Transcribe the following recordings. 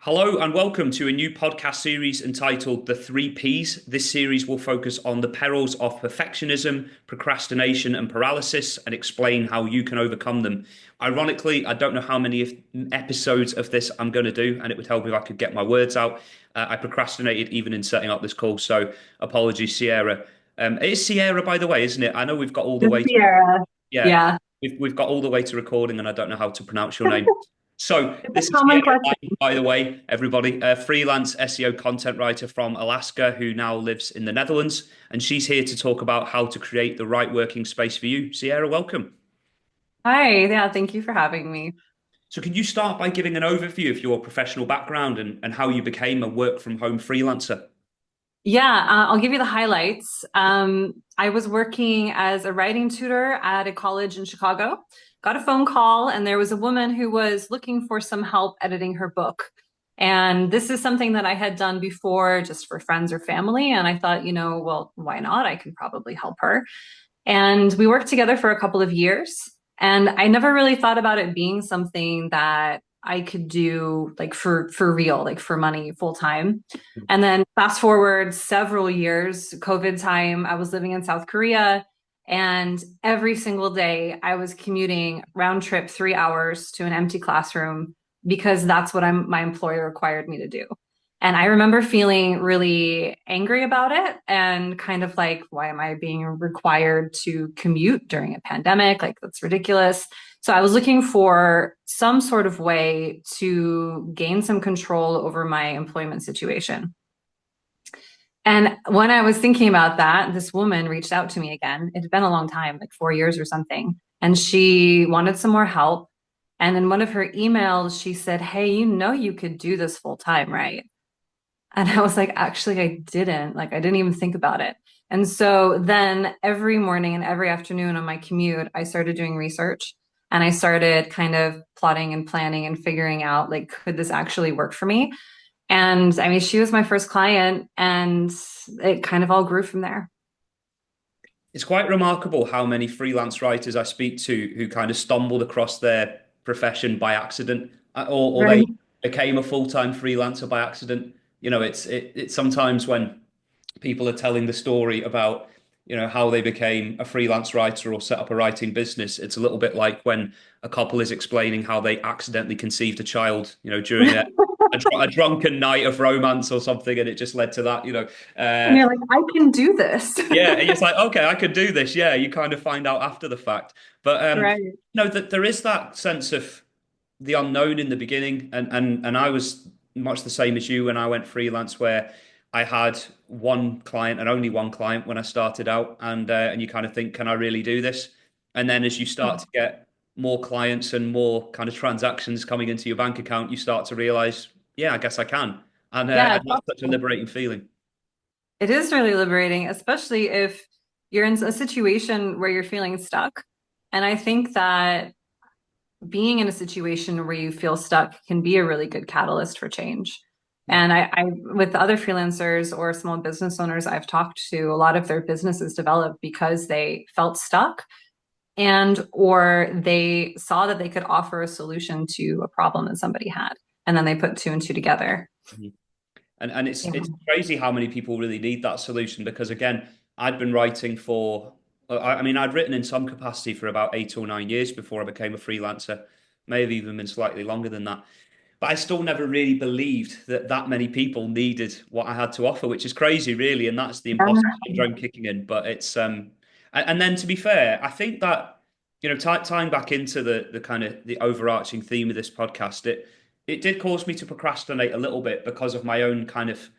Hello and welcome to a new podcast series entitled The Three Ps. This series will focus on the perils of perfectionism, procrastination, and paralysis and explain how you can overcome them. Ironically, I don't know how many episodes of this I'm going to do, and it would help if I could get my words out. I procrastinated even in setting up this call, so apologies, Ciera. It is Ciera, by the way, isn't it? I know we've got all the The way to, Ciera. yeah, Yeah. we've got all the way to recording, and I don't know how to pronounce your name. So It's this a is common Ciera question. Lamb, by the way, everybody, a freelance SEO content writer from Alaska who now lives in the Netherlands, and she's here to talk about how to create the right working space for you. Ciera, welcome. Hi. Yeah, thank you for having me. So can you start by giving an overview of your professional background and how you became a work from home freelancer? Yeah, I'll give you the highlights. I was working as a writing tutor at a college in Chicago. Got a phone call, and there was a woman who was looking for some help editing her book. And this is something that I had done before just for friends or family. And I thought, well, why not? I can probably help her. And we worked together for a couple of years. And I never really thought about it being something that I could do like for real, like for money full time. And then fast forward several years, COVID time, I was living in South Korea, and every single day I was commuting round trip 3 hours to an empty classroom because that's what my employer required me to do. And I remember feeling really angry about it and kind of like, why am I being required to commute during a pandemic? Like, that's ridiculous. So I was looking for some sort of way to gain some control over my employment situation. And when I was thinking about that, this woman reached out to me again. It had been a long time, like 4 years or something. And she wanted some more help. And in one of her emails, she said, "Hey, you could do this full time, right?" And I was like, actually, I didn't. Like, I didn't even think about it. And so then every morning and every afternoon on my commute, I started doing research and I started kind of plotting and planning and figuring out, like, could this actually work for me? And I mean, she was my first client and it kind of all grew from there. It's quite remarkable how many freelance writers I speak to who kind of stumbled across their profession by accident, or they Right. became a full-time freelancer by accident. It's sometimes when people are telling the story about, how they became a freelance writer or set up a writing business. It's a little bit like when a couple is explaining how they accidentally conceived a child, during a drunken night of romance or something, and it just led to that. And Uh, you're like, I can do this. yeah, and it's like, okay, I could do this. Yeah, you kind of find out after the fact. But Right. that there is that sense of the unknown in the beginning, and I was much the same as you when I went freelance, where I had one client and only one client when I started out, and you kind of think, can I really do this? And then as you start to get more clients and more kind of transactions coming into your bank account, you start to realize, yeah, I guess I can, Yeah, and it's that's such a possible. liberating feeling. It is really liberating, especially if you're in a situation where you're feeling stuck. And I think that being in a situation where you feel stuck can be a really good catalyst for change. And with other freelancers or small business owners I've talked to, a lot of their businesses developed because they felt stuck and or they saw that they could offer a solution to a problem that somebody had. And then they put two and two together. Mhm. And Yeah. it's crazy how many people really need that solution because again, I'd been writing for I mean I'd written in some capacity for about 8 or 9 years before I became a freelancer, may have even been slightly longer than that. But I still never really believed that that many people needed what I had to offer, which is crazy, really. And that's the imposter syndrome kicking in. But it's and then to be fair, I think that tying back into the kind of the overarching theme of this podcast, it did cause me to procrastinate a little bit because of my own kind of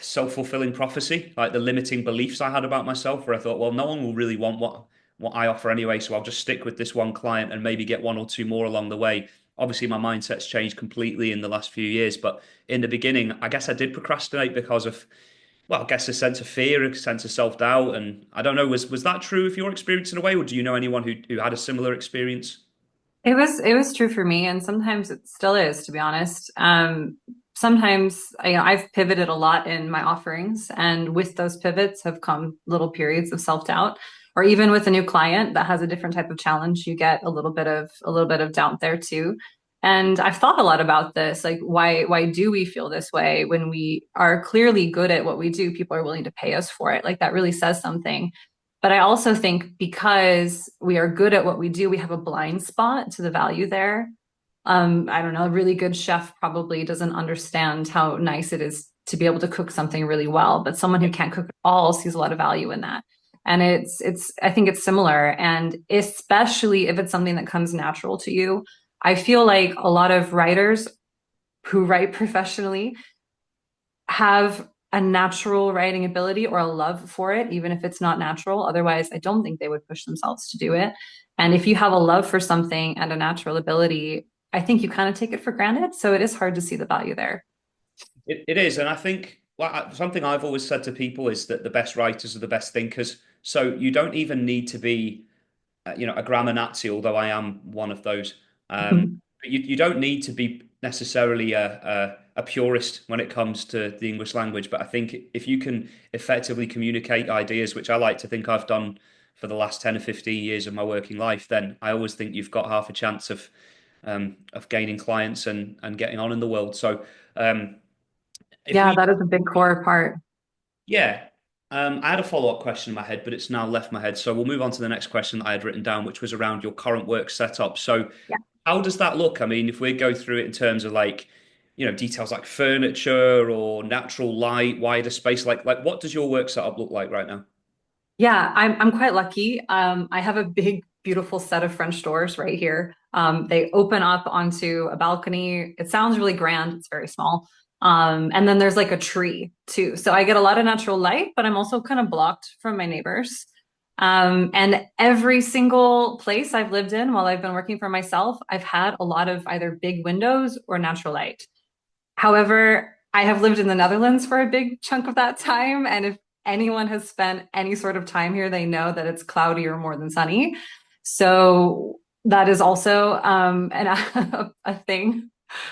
self-fulfilling prophecy, like the limiting beliefs I had about myself, where I thought, well, no one will really want what I offer anyway, so I'll just stick with this one client and maybe get one or two more along the way. Obviously, my mindset's changed completely in the last few years, but in the beginning, I guess I did procrastinate because of, well, I guess a sense of fear, a sense of self-doubt, and I don't know, was that true of your experience in a way, or do you know anyone who had a similar experience? It was true for me, and sometimes it still is, to be honest. Sometimes I've pivoted a lot in my offerings, and with those pivots have come little periods of self-doubt. Or even with a new client that has a different type of challenge, you get a little bit of doubt there too. And I've thought a lot about this, like why do we feel this way when we are clearly good at what we do? People are willing to pay us for it. Like that really says something. But I also think because we are good at what we do, we have a blind spot to the value there. I don't know, a really good chef probably doesn't understand how nice it is to be able to cook something really well, but someone who can't cook at all sees a lot of value in that. And I think it's similar. And especially if it's something that comes natural to you, I feel like a lot of writers who write professionally have a natural writing ability or a love for it, even if it's not natural. Otherwise, I don't think they would push themselves to do it. And if you have a love for something and a natural ability, I think you kind of take it for granted. So it is hard to see the value there. It is, and I think something I've always said to people is that the best writers are the best thinkers. So you don't even need to be, a grammar Nazi, although I am one of those. But you don't need to be necessarily a purist when it comes to the English language. But I think if you can effectively communicate ideas, which I like to think I've done for the last 10 or 15 years of my working life, then I always think you've got half a chance of gaining clients and getting on in the world. So if Yeah, we that is a big core part. yeah. I had a follow-up question in my head, but it's now left my head. So we'll move on to the next question that I had written down, which was around your current work setup. So Yeah. how does that look? I mean, if we go through it in terms of like, details like furniture or natural light, wider space, like what does your work setup look like right now? Yeah, I'm quite lucky. I have a big, beautiful set of French doors right here. They open up onto a balcony. It sounds really grand. It's very small. And then there's like a tree too. So I get a lot of natural light, but I'm also kind of blocked from my neighbors. And every single place I've lived in while I've been working for myself, I've had a lot of either big windows or natural light. However, I have lived in the Netherlands for a big chunk of that time, and if anyone has spent any sort of time here, they know that it's cloudy or more than sunny. So that is also a thing.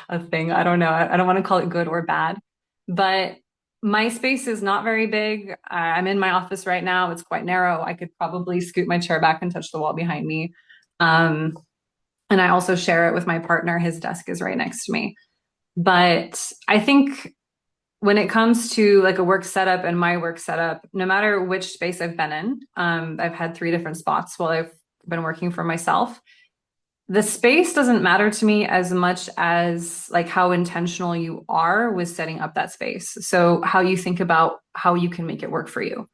A thing. I don't know. I don't want to call it good or bad, but my space is not very big. I'm in my office right now. It's quite narrow. I could probably scoot my chair back and touch the wall behind me. Um, and I also share it with my partner. His desk is right next to me. But I think when it comes to like a work setup and my work setup, no matter which space I've been in, I've had three different spots while I've been working for myself. The space doesn't matter to me as much as like how intentional you are with setting up that space. So how you think about how you can make it work for you.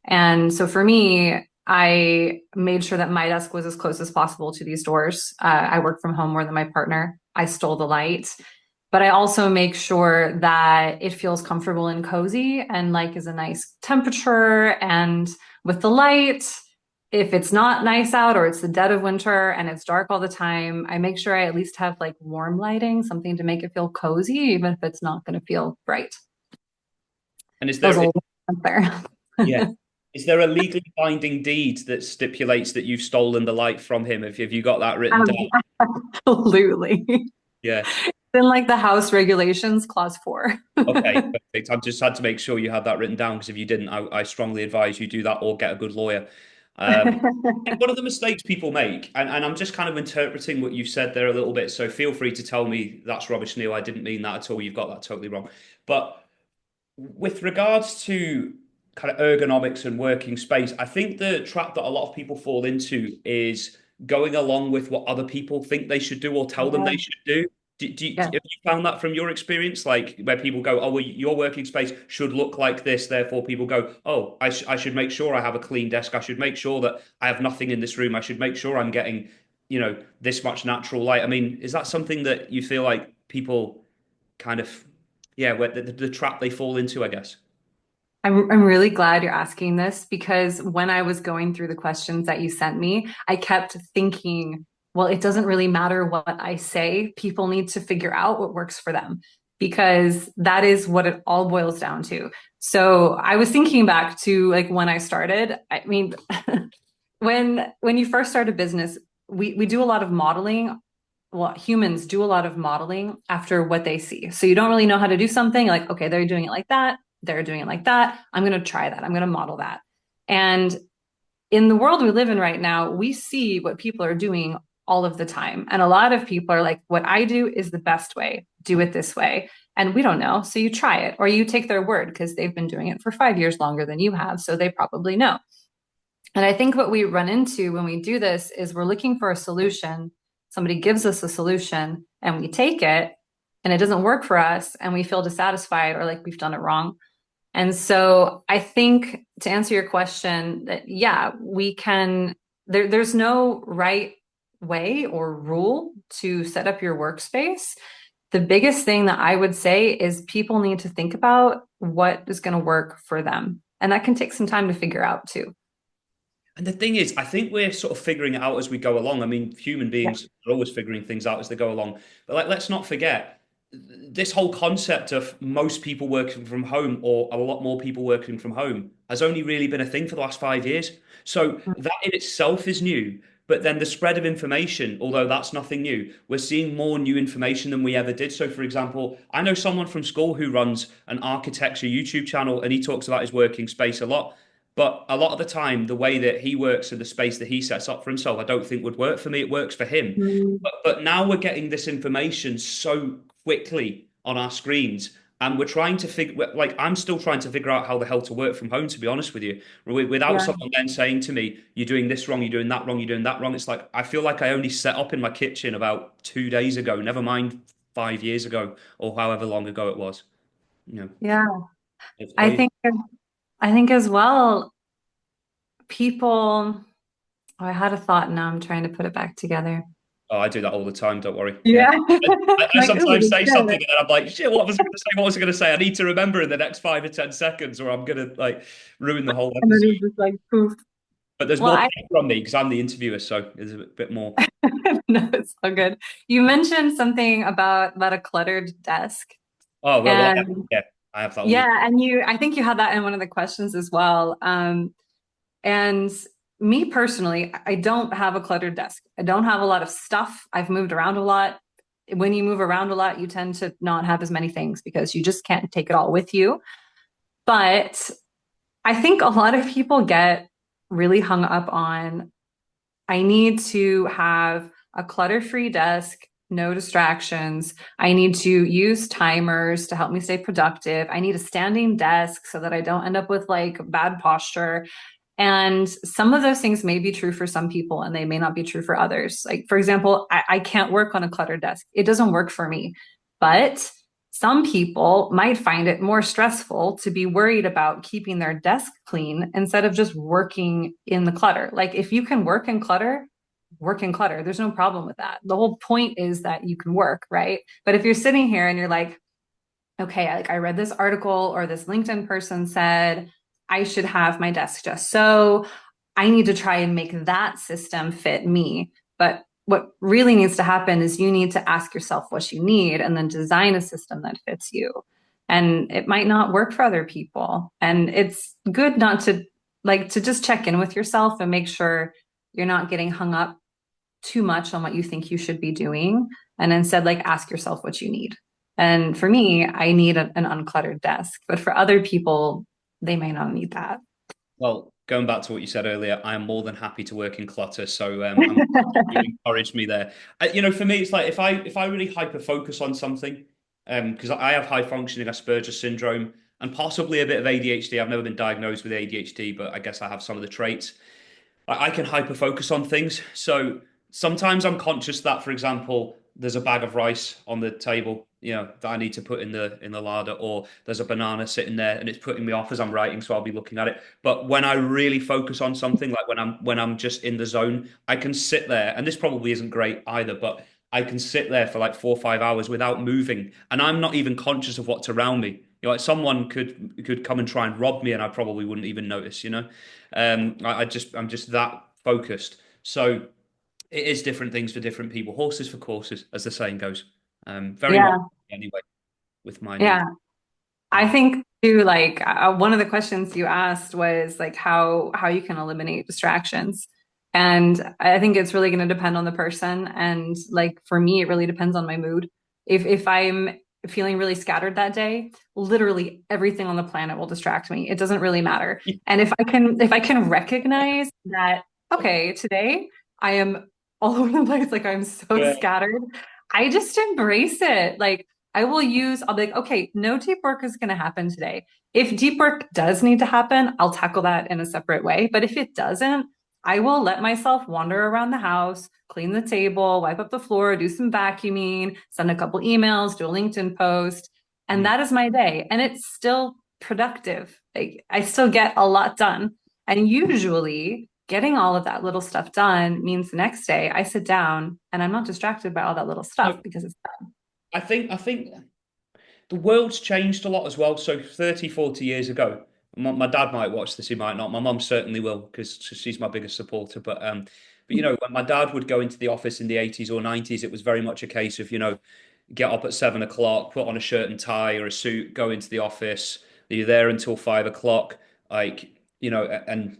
And so for me, I made sure that my desk was as close as possible to these doors. I work from home more than my partner. I stole the light, but I also make sure that it feels comfortable and cozy and like is a nice temperature. And with the light, if it's not nice out or it's the dead of winter and it's dark all the time, I make sure I at least have like warm lighting, something to make it feel cozy, even if it's not going to feel bright. And is That was there a little there. yeah. Is there a legally binding deed that stipulates that you've stolen the light from him? Have you got that written down? Absolutely. Yeah. In like the house regulations, clause four. Okay, perfect. I've just had to make sure you had that written down because if you didn't, I strongly advise you do that or get a good lawyer. I think one of the mistakes people make, and I'm just kind of interpreting what you've said there a little bit, so feel free to tell me that's rubbish, Neil. I didn't mean that at all. You've got that totally wrong. But with regards to kind of ergonomics and working space, I think the trap that a lot of people fall into is going along with what other people think they should do or tell them they Yeah. should do. Yeah. Have you found that from your experience? Like where people go, oh, well, your working space should look like this. Therefore, people go, oh, I should make sure I have a clean desk. I should make sure that I have nothing in this room. I should make sure I'm getting, this much natural light. I mean, is that something that you feel like people kind of, yeah, where the trap they fall into, I guess? I'm really glad you're asking this because when I was going through the questions that you sent me, I kept thinking, well, it doesn't really matter what I say. People need to figure out what works for them because that is what it all boils down to. So I was thinking back to like when I started. I mean, when you first start a business, we do a lot of modeling. Well, humans do a lot of modeling after what they see. So you don't really know how to do something like, okay, they're doing it like that. They're doing it like that. I'm going to try that. I'm going to model that. And in the world we live in right now, we see what people are doing all of the time. And a lot of people are like, what I do is the best way, do it this way. And we don't know. So you try it or you take their word because they've been doing it for 5 years longer than you have. So they probably know. And I think what we run into when we do this is we're looking for a solution. Somebody gives us a solution and we take it and it doesn't work for us and we feel dissatisfied or like we've done it wrong. And so I think to answer your question that, yeah, we can, there's no right way or rule to set up your workspace. The biggest thing that I would say is people need to think about what is going to work for them. And that can take some time to figure out too. And the thing is, I think we're sort of figuring it out as we go along. I mean, human Yeah. beings are always figuring things out as they go along. But like, let's not forget this whole concept of most people working from home or a lot more people working from home has only really been a thing for the last 5 years. So that in itself is new. But then the spread of information, although that's nothing new, we're seeing more new information than we ever did. So, for example, I know someone from school who runs an architecture YouTube channel and he talks about his working space a lot. But a lot of the time, the way that he works and the space that he sets up for himself, I don't think would work for me. It works for him. Mm. But now we're getting this information so quickly on our screens, and we're trying to figure, like, I'm still trying to figure out how the hell to work from home, to be honest with you, without Yeah. someone then saying to me, you're doing this wrong, you're doing that wrong, you're doing that wrong. It's like, I feel like I only set up in my kitchen about 2 days ago, never mind 5 years ago or however long ago it was. You know, Yeah. it's I crazy. think I think as well, people, oh, I had a thought and now I'm trying to put it back together. Oh, I do that all the time. Don't worry. Yeah. Yeah. I Like, oh, sometimes say something good. and then I'm like, shit, what was I going to say? What was I going to say? I need to remember in the next 5 or 10 seconds, or I'm going to like ruin the whole And then episode. it's just like poof. But there's Well, more I pressure on me because I'm the interviewer, so there's a bit more. no, it's so good. You mentioned something about a cluttered desk. Oh well, And yeah, I have that all the time. yeah, and I think you had that in one of the questions as well. And me personally, I don't have a cluttered desk. I don't have a lot of stuff. I've moved around a lot. When you move around a lot, you tend to not have as many things because you just can't take it all with you. But I think a lot of people get really hung up on, I need to have a clutter-free desk, no distractions. I need to use timers to help me stay productive. I need a standing desk so that I don't end up with like bad posture. And some of those things may be true for some people and they may not be true for others. Like, for example, I can't work on a cluttered desk. It doesn't work for me. But some people might find it more stressful to be worried about keeping their desk clean instead of just working in the clutter. Like, if you can work in clutter, work in clutter. There's no problem with that. The whole point is that you can work, right? But if you're sitting here and you're like, okay, I read this article or this LinkedIn person said I should have my desk just so. I need to try and make that system fit me. But what really needs to happen is you need to ask yourself what you need and then design a system that fits you. And it might not work for other people. And it's good not to like to just check in with yourself and make sure you're not getting hung up too much on what you think you should be doing. And instead, like ask yourself what you need. And for me, I need an uncluttered desk, but for other people, they may not need that. Well, going back to what you said earlier, I am more than happy to work in clutter. So I'm you encouraged me there. For me, it's like if I really hyper focus on something, because I have high functioning Asperger's syndrome and possibly a bit of ADHD. I've never been diagnosed with ADHD, but I guess I have some of the traits. I can hyper focus on things. So sometimes I'm conscious that, for example, there's a bag of rice on the table, that I need to put in the larder, or there's a banana sitting there and it's putting me off as I'm writing, so I'll be looking at it. But when I really focus on something, like when I'm just in the zone, I can sit there, and this probably isn't great either, but I can sit there for like 4 or 5 hours without moving, and I'm not even conscious of what's around me. Like someone could come and try and rob me, and I probably wouldn't even notice. I'm just that focused. So it is different things for different people. Horses for courses, as the saying goes. Very much Yeah, anyway with my needs. yeah. I think too, like one of the questions you asked was like how you can eliminate distractions. And I think it's really going to depend on the person. And like for me, it really depends on my mood. If I'm feeling really scattered that day, literally everything on the planet will distract me. It doesn't really matter. And if I can recognize that, okay, today I am all over the place. Like I'm so Yeah. scattered. I just embrace it. Like I'll be like, okay, no deep work is going to happen today. If deep work does need to happen, I'll tackle that in a separate way. But if it doesn't, I will let myself wander around the house, clean the table, wipe up the floor, do some vacuuming, send a couple emails, do a LinkedIn post. And Mm. that is my day. And it's still productive. Like I still get a lot done. And usually getting all of that little stuff done means the next day I sit down and I'm not distracted by all that little stuff No, because it's I think the world's changed a lot as well. So 30, 40 years ago, my dad might watch this, he might not. My mum certainly will because she's my biggest supporter. But when my dad would go into the office in the 80s or 90s, it was very much a case of, get up at 7 o'clock, put on a shirt and tie or a suit, go into the office. You're there until 5 o'clock, like, and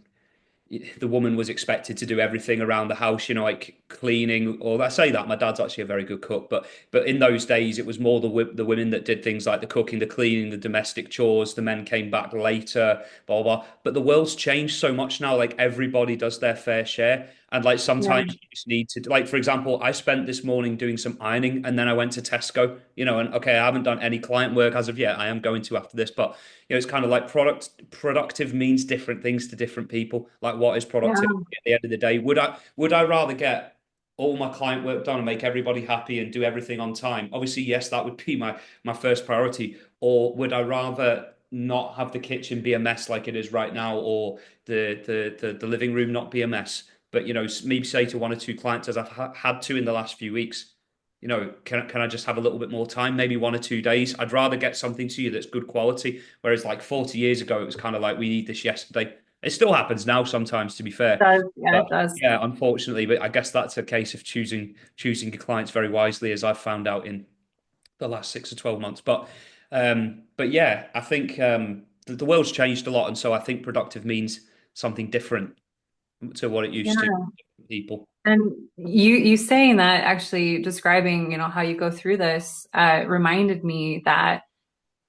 the woman was expected to do everything around the house, like cleaning. Or I say that my dad's actually a very good cook, but in those days it was more the women that did things like the cooking, the cleaning, the domestic chores. The men came back later, blah blah. But the world's changed so much now. Like everybody does their fair share, and like sometimes yeah. you just need to, like for example, I spent this morning doing some ironing, and then I went to Tesco. And okay, I haven't done any client work as of yet. I am going to after this, but it's kind of like productive means different things to different people. Like what is productivity Yeah. at the end of the day? Would I rather get all my client work done and make everybody happy and do everything on time? Obviously, yes, that would be my first priority. Or would I rather not have the kitchen be a mess like it is right now, or the living room not be a mess? But maybe say to one or two clients, as I've had to in the last few weeks, can I just have a little bit more time, maybe 1 or 2 days? I'd rather get something to you that's good quality. Whereas like 40 years ago, it was kind of like we need this yesterday. It still happens now sometimes, to be It fair. does. Yeah, it But does. yeah, unfortunately, but I guess that's a case of choosing your clients very wisely, as I've found out in the last 6 or 12 months. But yeah, I think the world's changed a lot, and so I think productive means something different to what it used to Yeah. for people. And you saying that actually describing, how you go through this, reminded me that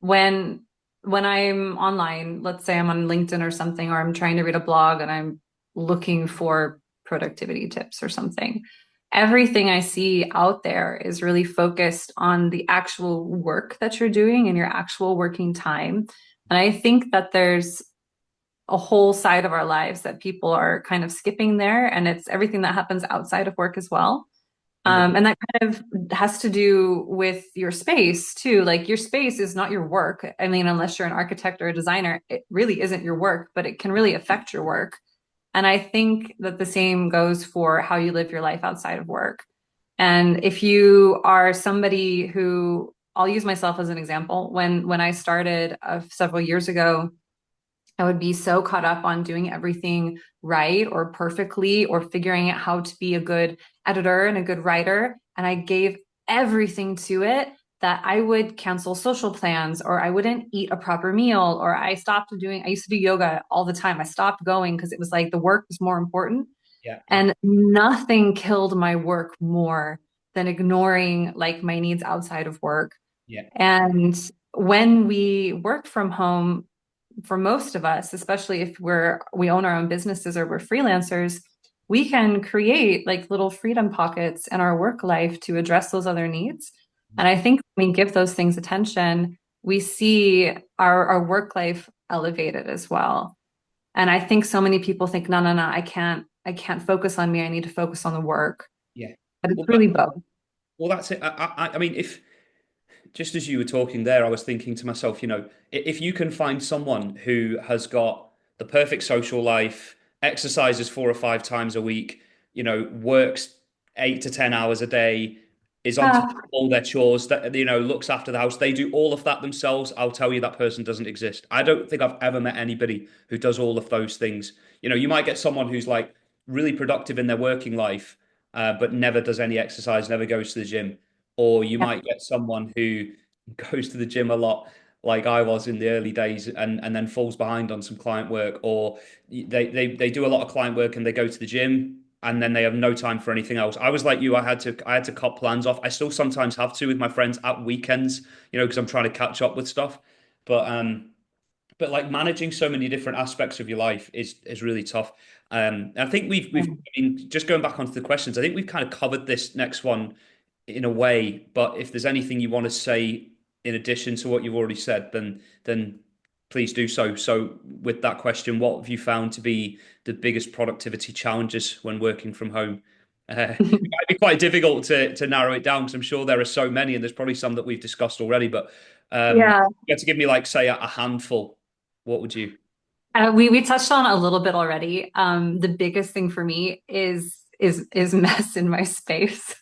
when when I'm online, let's say I'm on LinkedIn or something, or I'm trying to read a blog and I'm looking for productivity tips or something, everything I see out there is really focused on the actual work that you're doing and your actual working time. And I think that there's a whole side of our lives that people are kind of skipping there, and it's everything that happens outside of work as well. 100%. And that kind of has to do with your space too. Like your space is not your work. I mean, unless you're an architect or a designer, it really isn't your work, but it can really affect your work. And I think that the same goes for how you live your life outside of work. And if you are somebody who, I'll use myself as an example. When I started several years ago, I would be so caught up on doing everything right or perfectly or figuring out how to be a good editor and a good writer. And I gave everything to it that I would cancel social plans or I wouldn't eat a proper meal or I used to do yoga all the time. I stopped going because it was like the work was more important. Yeah, And nothing killed my work more than ignoring like my needs outside of work. yeah, And when we work from home, for most of us, especially if we own our own businesses or we're freelancers, we can create like little freedom pockets in our work life to address those other needs. And I think when we give those things attention, we see our work life elevated as well. And I think so many people think, no, no, no, I can't focus on me. I need to focus on the work. yeah. But it's Well, really both. well, that's it. I mean, if just as you were talking there, I was thinking to myself, if you can find someone who has got the perfect social life, exercises 4 or 5 times a week, works 8 to 10 hours a day, is on top Yeah. of all their chores, that looks after the house, they do all of that themselves. I'll tell you that person doesn't exist. I don't think I've ever met anybody who does all of those things. You might get someone who's like really productive in their working life, but never does any exercise, never goes to the gym. Or you Yeah. might get someone who goes to the gym a lot, like I was in the early days, and then falls behind on some client work. Or they do a lot of client work and they go to the gym and then they have no time for anything else. I was like you, I had to cut plans off. I still sometimes have to with my friends at weekends, because I'm trying to catch up with stuff. But but like managing so many different aspects of your life is really tough. I think we've I mean, just going back onto the questions, I think we've kind of covered this next one in a way. But if there's anything you want to say in addition to what you've already said, then please do so. So with that question, what have you found to be the biggest productivity challenges when working from home? It might be quite difficult to narrow it down because I'm sure there are so many, and there's probably some that we've discussed already. But Yeah. you had to give me like say a handful. What would you? We touched on a little bit already. The biggest thing for me is mess in my space,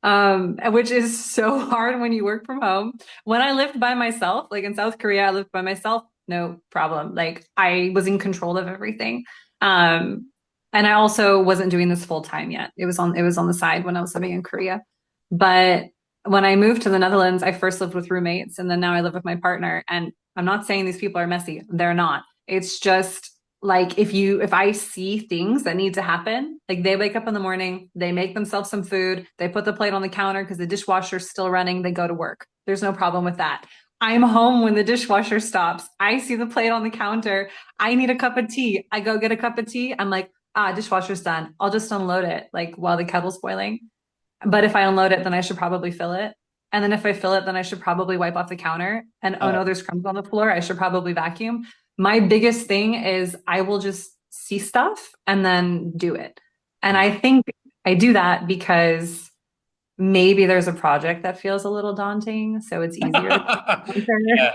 which is so hard when you work from home. When I lived by myself, like in South Korea, I lived by myself, no problem. Like I was in control of everything. Um, and I also wasn't doing this full time yet. It was on the side when I was living in Korea. But when I moved to the Netherlands, I first lived with roommates, and then now I live with my partner. And I'm not saying these people are messy. They're not. It's just like if I see things that need to happen, like they wake up in the morning, they make themselves some food, they put the plate on the counter because the dishwasher's still running, they go to work. There's no problem with that. I'm home when the dishwasher stops. I see the plate on the counter. I need a cup of tea. I go get a cup of tea. I'm like, dishwasher's done. I'll just unload it like while the kettle's boiling. But if I unload it, then I should probably fill it. And then if I fill it, then I should probably wipe off the counter. And oh no, Oh, there's crumbs on the floor. I should probably vacuum. My biggest thing is I will just see stuff and then do it. And I think I do that because maybe there's a project that feels a little daunting. So it's easier to yeah, I felt that. Yeah,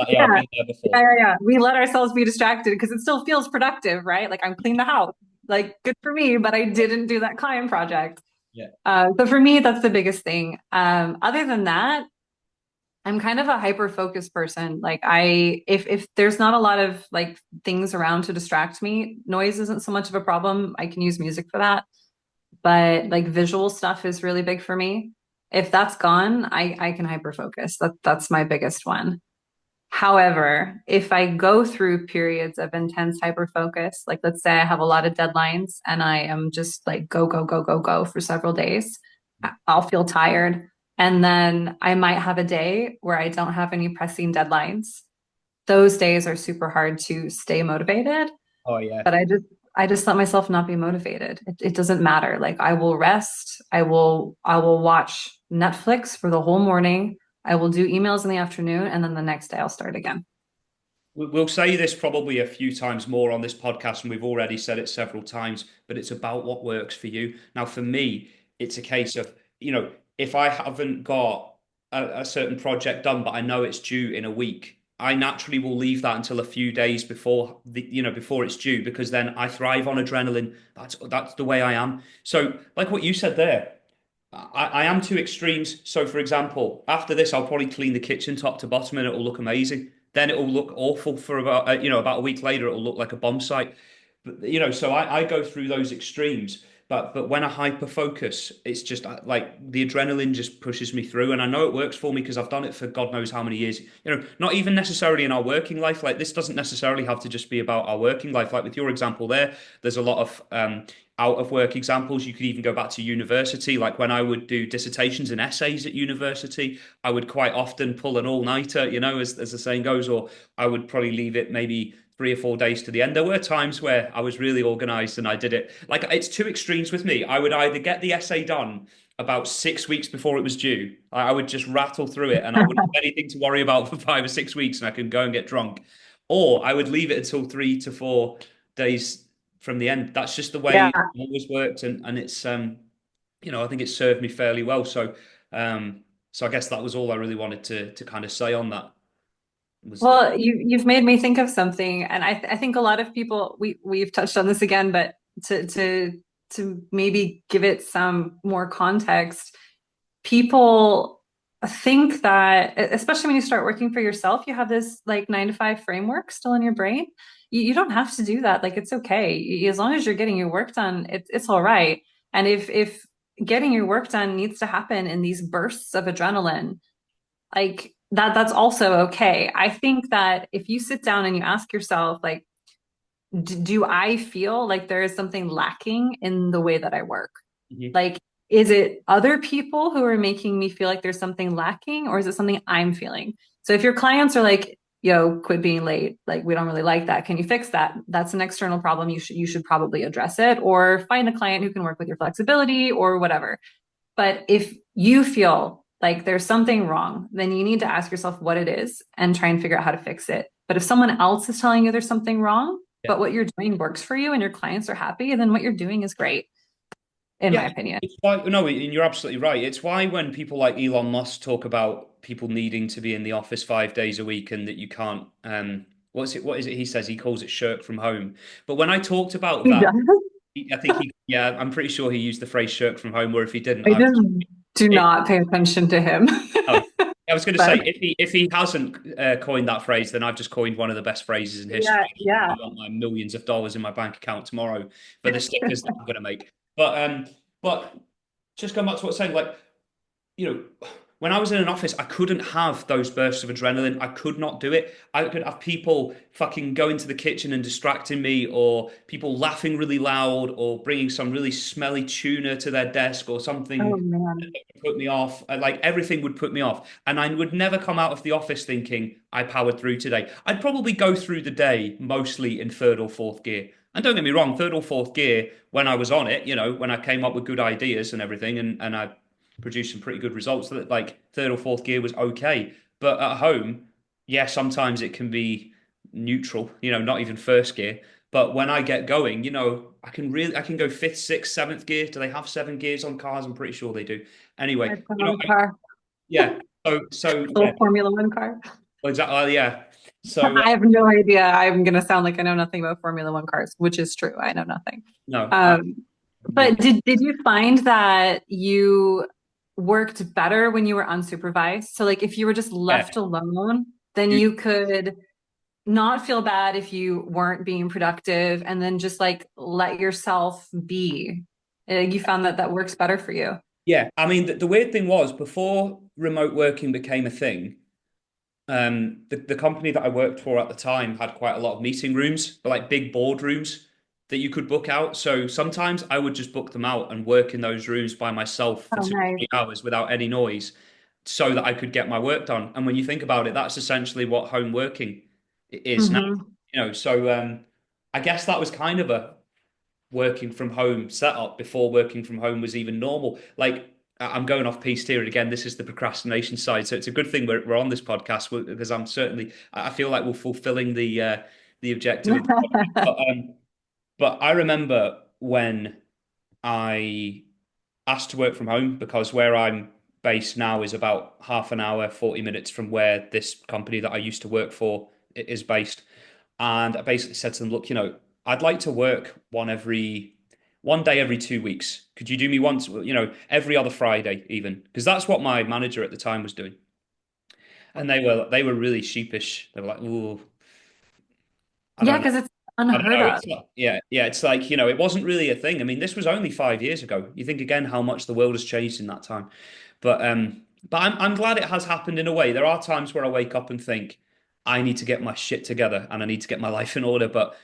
I've yeah. been there Yeah, before. yeah, yeah. We let ourselves be distracted because it still feels productive, right? Like I'm cleaning the house. Like good for me, but I didn't do that client project. Yeah. So for me, that's the biggest thing. Other than that, I'm kind of a hyper focused person. Like if there's not a lot of like things around to distract me, noise isn't so much of a problem. I can use music for that. But like visual stuff is really big for me. If that's gone, I can hyper focus. That's my biggest one. However, if I go through periods of intense hyper focus, like let's say I have a lot of deadlines and I am just like go, go, go, go, go for several days, I'll feel tired. And then I might have a day where I don't have any pressing deadlines. Those days are super hard to stay motivated, Oh yeah. but I just let myself not be motivated. It doesn't matter. Like I will rest. I will watch Netflix for the whole morning. I will do emails in the afternoon, and then the next day I'll start again. We'll say this probably a few times more on this podcast, and we've already said it several times, but it's about what works for you. Now, for me, it's a case of, if I haven't got a certain project done, but I know it's due in a week, I naturally will leave that until a few days before before it's due, because then I thrive on adrenaline. That's the way I am. So, like what you said there, I am two extremes. So, for example, after this, I'll probably clean the kitchen top to bottom and it'll look amazing. Then it'll look awful for about a week later, it'll look like a bomb site. But, so I go through those extremes. But when I hyper focus, it's just like the adrenaline just pushes me through. And I know it works for me because I've done it for God knows how many years. Not even necessarily in our working life. Like this doesn't necessarily have to just be about our working life. Like with your example there, there's a lot of out of work examples. You could even go back to university. Like when I would do dissertations and essays at university, I would quite often pull an all-nighter, as the saying goes, or I would probably leave it maybe 3 or 4 days to the end. There were times where I was really organized and I did it. Like it's two extremes with me. I would either get the essay done about 6 weeks before it was due. I would just rattle through it and I wouldn't have anything to worry about for 5 or 6 weeks and I could go and get drunk. Or I would leave it until 3 to 4 days from the end. That's just the way Yeah. it always worked, and it's I think it served me fairly well. So I guess that was all I really wanted to kind of say on that. Was that Well, you've made me think of something, and I think a lot of people we've touched on this again, but to maybe give it some more context, people think that, especially when you start working for yourself, you have this like 9 to 5 framework still in your brain. You don't have to do that. Like it's okay. As long as you're getting your work done, it's all right. And if getting your work done needs to happen in these bursts of adrenaline, like that's also okay. I think that if you sit down and you ask yourself, like, do I feel like there is something lacking in the way that I work? Mhm. Like, is it other people who are making me feel like there's something lacking, or is it something I'm feeling? So if your clients are like, yo, quit being late. Like, we don't really like that. Can you fix that? That's an external problem. You should probably address it, or find a client who can work with your flexibility or whatever. But if you feel like there's something wrong, then you need to ask yourself what it is and try and figure out how to fix it. But if someone else is telling you there's something wrong, Yeah. but what you're doing works for you and your clients are happy, then what you're doing is great, in my Yeah, opinion. it's why, no, and you're absolutely right. It's why when people like Elon Musk talk about people needing to be in the office 5 days a week and that you can't, what is it he says? He calls it shirk from home. But when I talked about He that, does. I think yeah, I'm pretty sure he used the phrase shirk from home, or if he didn't, I I just do it, not pay attention to him. oh, I was going to say But if he hasn't coined that phrase, then I've just coined one of the best phrases in history. yeah, yeah. I want my millions of dollars in my bank account tomorrow for the stickers that I'm going to make. But just going back to what I was saying, like when I was in an office, I couldn't have those bursts of adrenaline. I could not do it. I could have people fucking go into the kitchen and distracting me, or people laughing really loud, or bringing some really smelly tuna to their desk, or Oh something man. put me off. Like everything would put me off. And I would never come out of the office thinking I powered through today. I'd probably go through the day mostly in third or fourth gear. And don't get me wrong, third or fourth gear when I was on it, when I came up with good ideas and everything, and I produced some pretty good results. That like third or fourth gear was okay. But at home, yeah, sometimes it can be neutral, not even first gear. But when I get going, I can go fifth, sixth, seventh gear. Do they have 7 gears on cars? I'm pretty sure they do. I Anyway, don't have a car. yeah. So yeah, Little Formula One car. exactly. Yeah. So I have no idea. I'm gonna sound like I know nothing about Formula One cars, which is true. I know nothing. no, Um, me. but did you find that you worked better when you were unsupervised? So like if you were just Yeah. left alone, then you could not feel bad if you weren't being productive, and then just like let yourself be. You found that that works better for you. Yeah. I mean, the weird thing was before remote working became a thing. The company that I worked for at the time had quite a lot of meeting rooms, but like big boardrooms that you could book out. So sometimes I would just book them out and work in those rooms by myself for Oh, two, nice. 3 hours without any noise so that I could get my work done. And when you think about it, that's essentially what home working is now. Hmm. So I guess that was kind of a working from home setup before working from home was even normal. Like I'm going off piece here, and again, this is the procrastination side. So it's a good thing we're on this podcast because I feel like we're fulfilling the objective of the podcast. But I remember when I asked to work from home because where I'm based now is about half an hour, 40 minutes from where this company that I used to work for is based. And I basically said to them, look, I'd like to work one day every 2 weeks. Could you do me once, every other Friday even? Because that's what my manager at the time was doing. And they were really sheepish. They were like, "Ooh, I Yeah, don't because it's I don't unheard know. of. It's not, yeah, yeah. It's like, it wasn't really a thing. I mean, this was only 5 years ago. You think again how much the world has changed in that time. But I'm glad it has happened in a way. There are times where I wake up and think, I need to get my shit together and I need to get my life in order. But,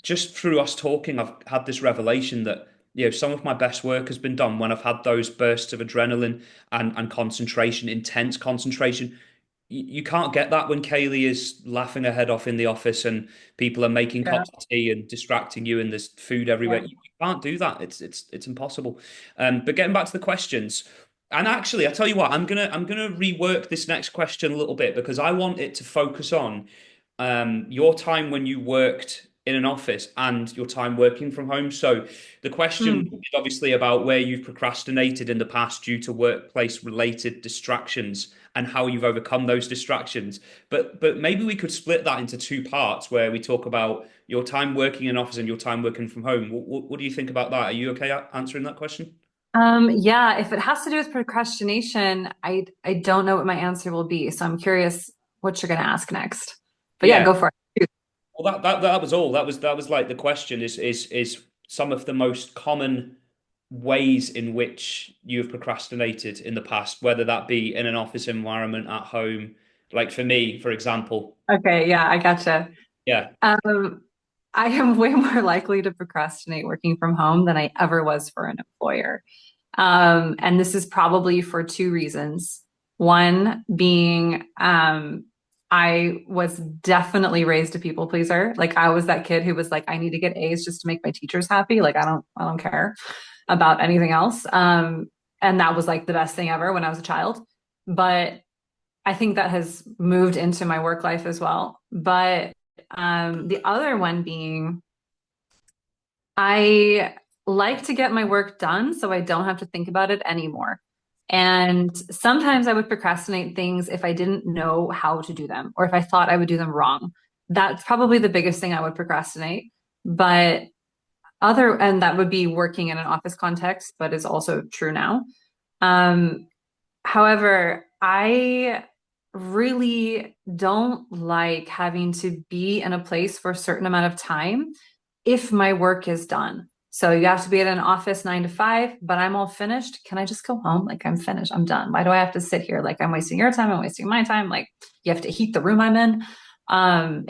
just through us talking, I've had this revelation that, some of my best work has been done when I've had those bursts of adrenaline and concentration, intense concentration. You can't get that when Kaylee is laughing her head off in the office and people are making Yeah. cups of tea and distracting you and there's food everywhere. Yeah. You can't do that. It's impossible. But getting back to the questions, and actually, I tell you what, I'm gonna rework this next question a little bit because I want it to focus on your time when you worked in an office and your time working from home. So the question Hmm. is obviously about where you've procrastinated in the past due to workplace related distractions and how you've overcome those distractions. But maybe we could split that into two parts where we talk about your time working in an office and your time working from home. What do you think about that? Are you okay answering that question? Yeah, if it has to do with procrastination, I don't know what my answer will be. So I'm curious what you're gonna ask next. But yeah, Yeah. go for it. Well, that was all. That was like the question is some of the most common ways in which you've procrastinated in the past, whether that be in an office environment, at home. Like for me, for example. Okay, yeah, I gotcha. Yeah. Um, I am way more likely to procrastinate working from home than I ever was for an employer. And this is probably for two reasons. One being, I was definitely raised a people pleaser. Like I was that kid who was like, I need to get A's just to make my teachers happy. Like I don't care about anything else. And that was like the best thing ever when I was a child. But I think that has moved into my work life as well. But the other one being, I like to get my work done so I don't have to think about it anymore. And sometimes I would procrastinate things if I didn't know how to do them or if I thought I would do them wrong. That's probably the biggest thing I would procrastinate. But and that would be working in an office context, but is also true now. Um, However, I really don't like having to be in a place for a certain amount of time if my work is done. So you have to be at an office 9 to 5, but I'm all finished. Can I just go home? Like I'm finished. I'm done. Why do I have to sit here? Like I'm wasting your time. I'm wasting my time. Like you have to heat the room I'm in.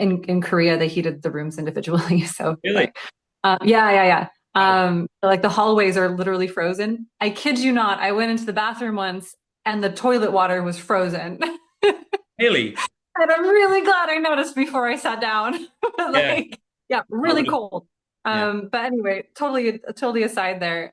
In Korea, they heated the rooms individually. So Really? like, yeah, yeah, yeah. Wow. Like the hallways are literally frozen. I kid you not. I went into the bathroom once and the toilet water was frozen. Really? And I'm really glad I noticed before I sat down. Yeah. Like, yeah, I really would have. cold. Yeah. But anyway, totally aside there.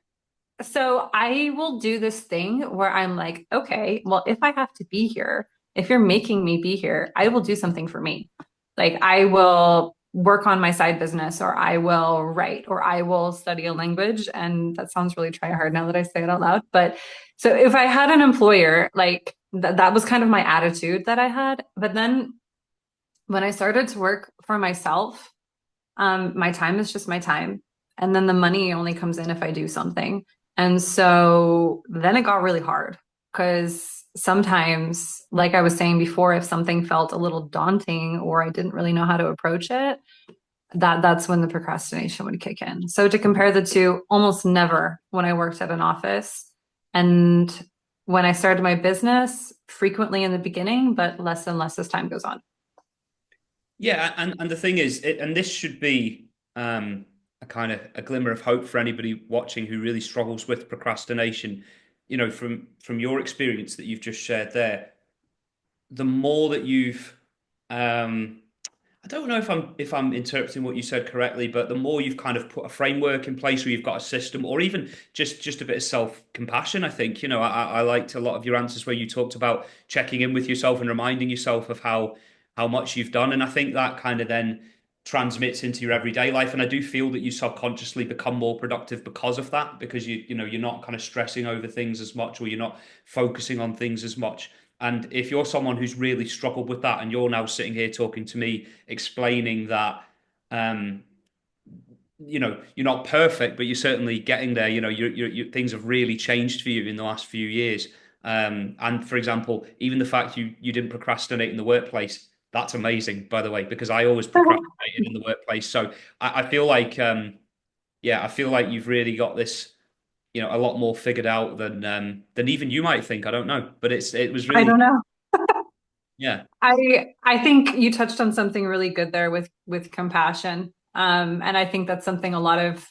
So I will do this thing where I'm like, okay, well, if I have to be here, if you're making me be here, I will do something for me. Like I will work on my side business, or I will write, or I will study a language. And that sounds really try hard now that I say it out loud. But so if I had an employer, like that was kind of my attitude that I had. But then when I started to work for myself, my time is just my time. And then the money only comes in if I do something. And so then it got really hard because sometimes, like I was saying before, if something felt a little daunting or I didn't really know how to approach it, that's when the procrastination would kick in. So to compare the two, almost never when I worked at an office. And when I started my business, frequently in the beginning, but less and less as time goes on. Yeah, and the thing is, and this should be a kind of a glimmer of hope for anybody watching who really struggles with procrastination. You know, from your experience that you've just shared there, the more that you've I don't know if I'm interpreting what you said correctly, but the more you've kind of put a framework in place, or you've got a system, or even just a bit of self compassion. I think I liked a lot of your answers where you talked about checking in with yourself and reminding yourself of how much you've done, and I think that kind of then transmits into your everyday life. And I do feel that you subconsciously become more productive because of that, because you're not kind of stressing over things as much, or you're not focusing on things as much. And if you're someone who's really struggled with that, and you're now sitting here talking to me, explaining that, um, you're not perfect, but you're certainly getting there. Things have really changed for you in the last few years. And for example, even the fact you didn't procrastinate in the workplace, that's amazing, by the way, because I always procrastinated in the workplace. So I feel like, yeah, I feel like you've really got this, a lot more figured out than even you might think. I don't know, but it was I really, don't know. yeah. I think you touched on something really good there with compassion. And I think that's something a lot of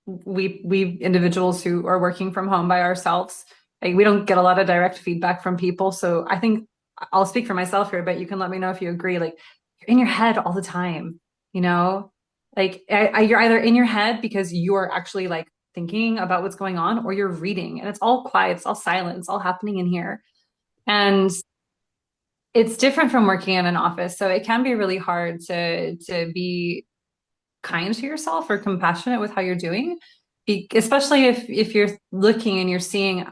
we individuals who are working from home by ourselves, like we don't get a lot of direct feedback from people. So I think I'll speak for myself here, but you can let me know if you agree. Like you're in your head all the time, you know? Like you're either in your head because you're actually like thinking about what's going on, or you're reading and it's all quiet, it's all silent, it's all happening in here. And it's different from working in an office. So it can be really hard to be kind to yourself or compassionate with how you're doing, especially if you're looking and you're seeing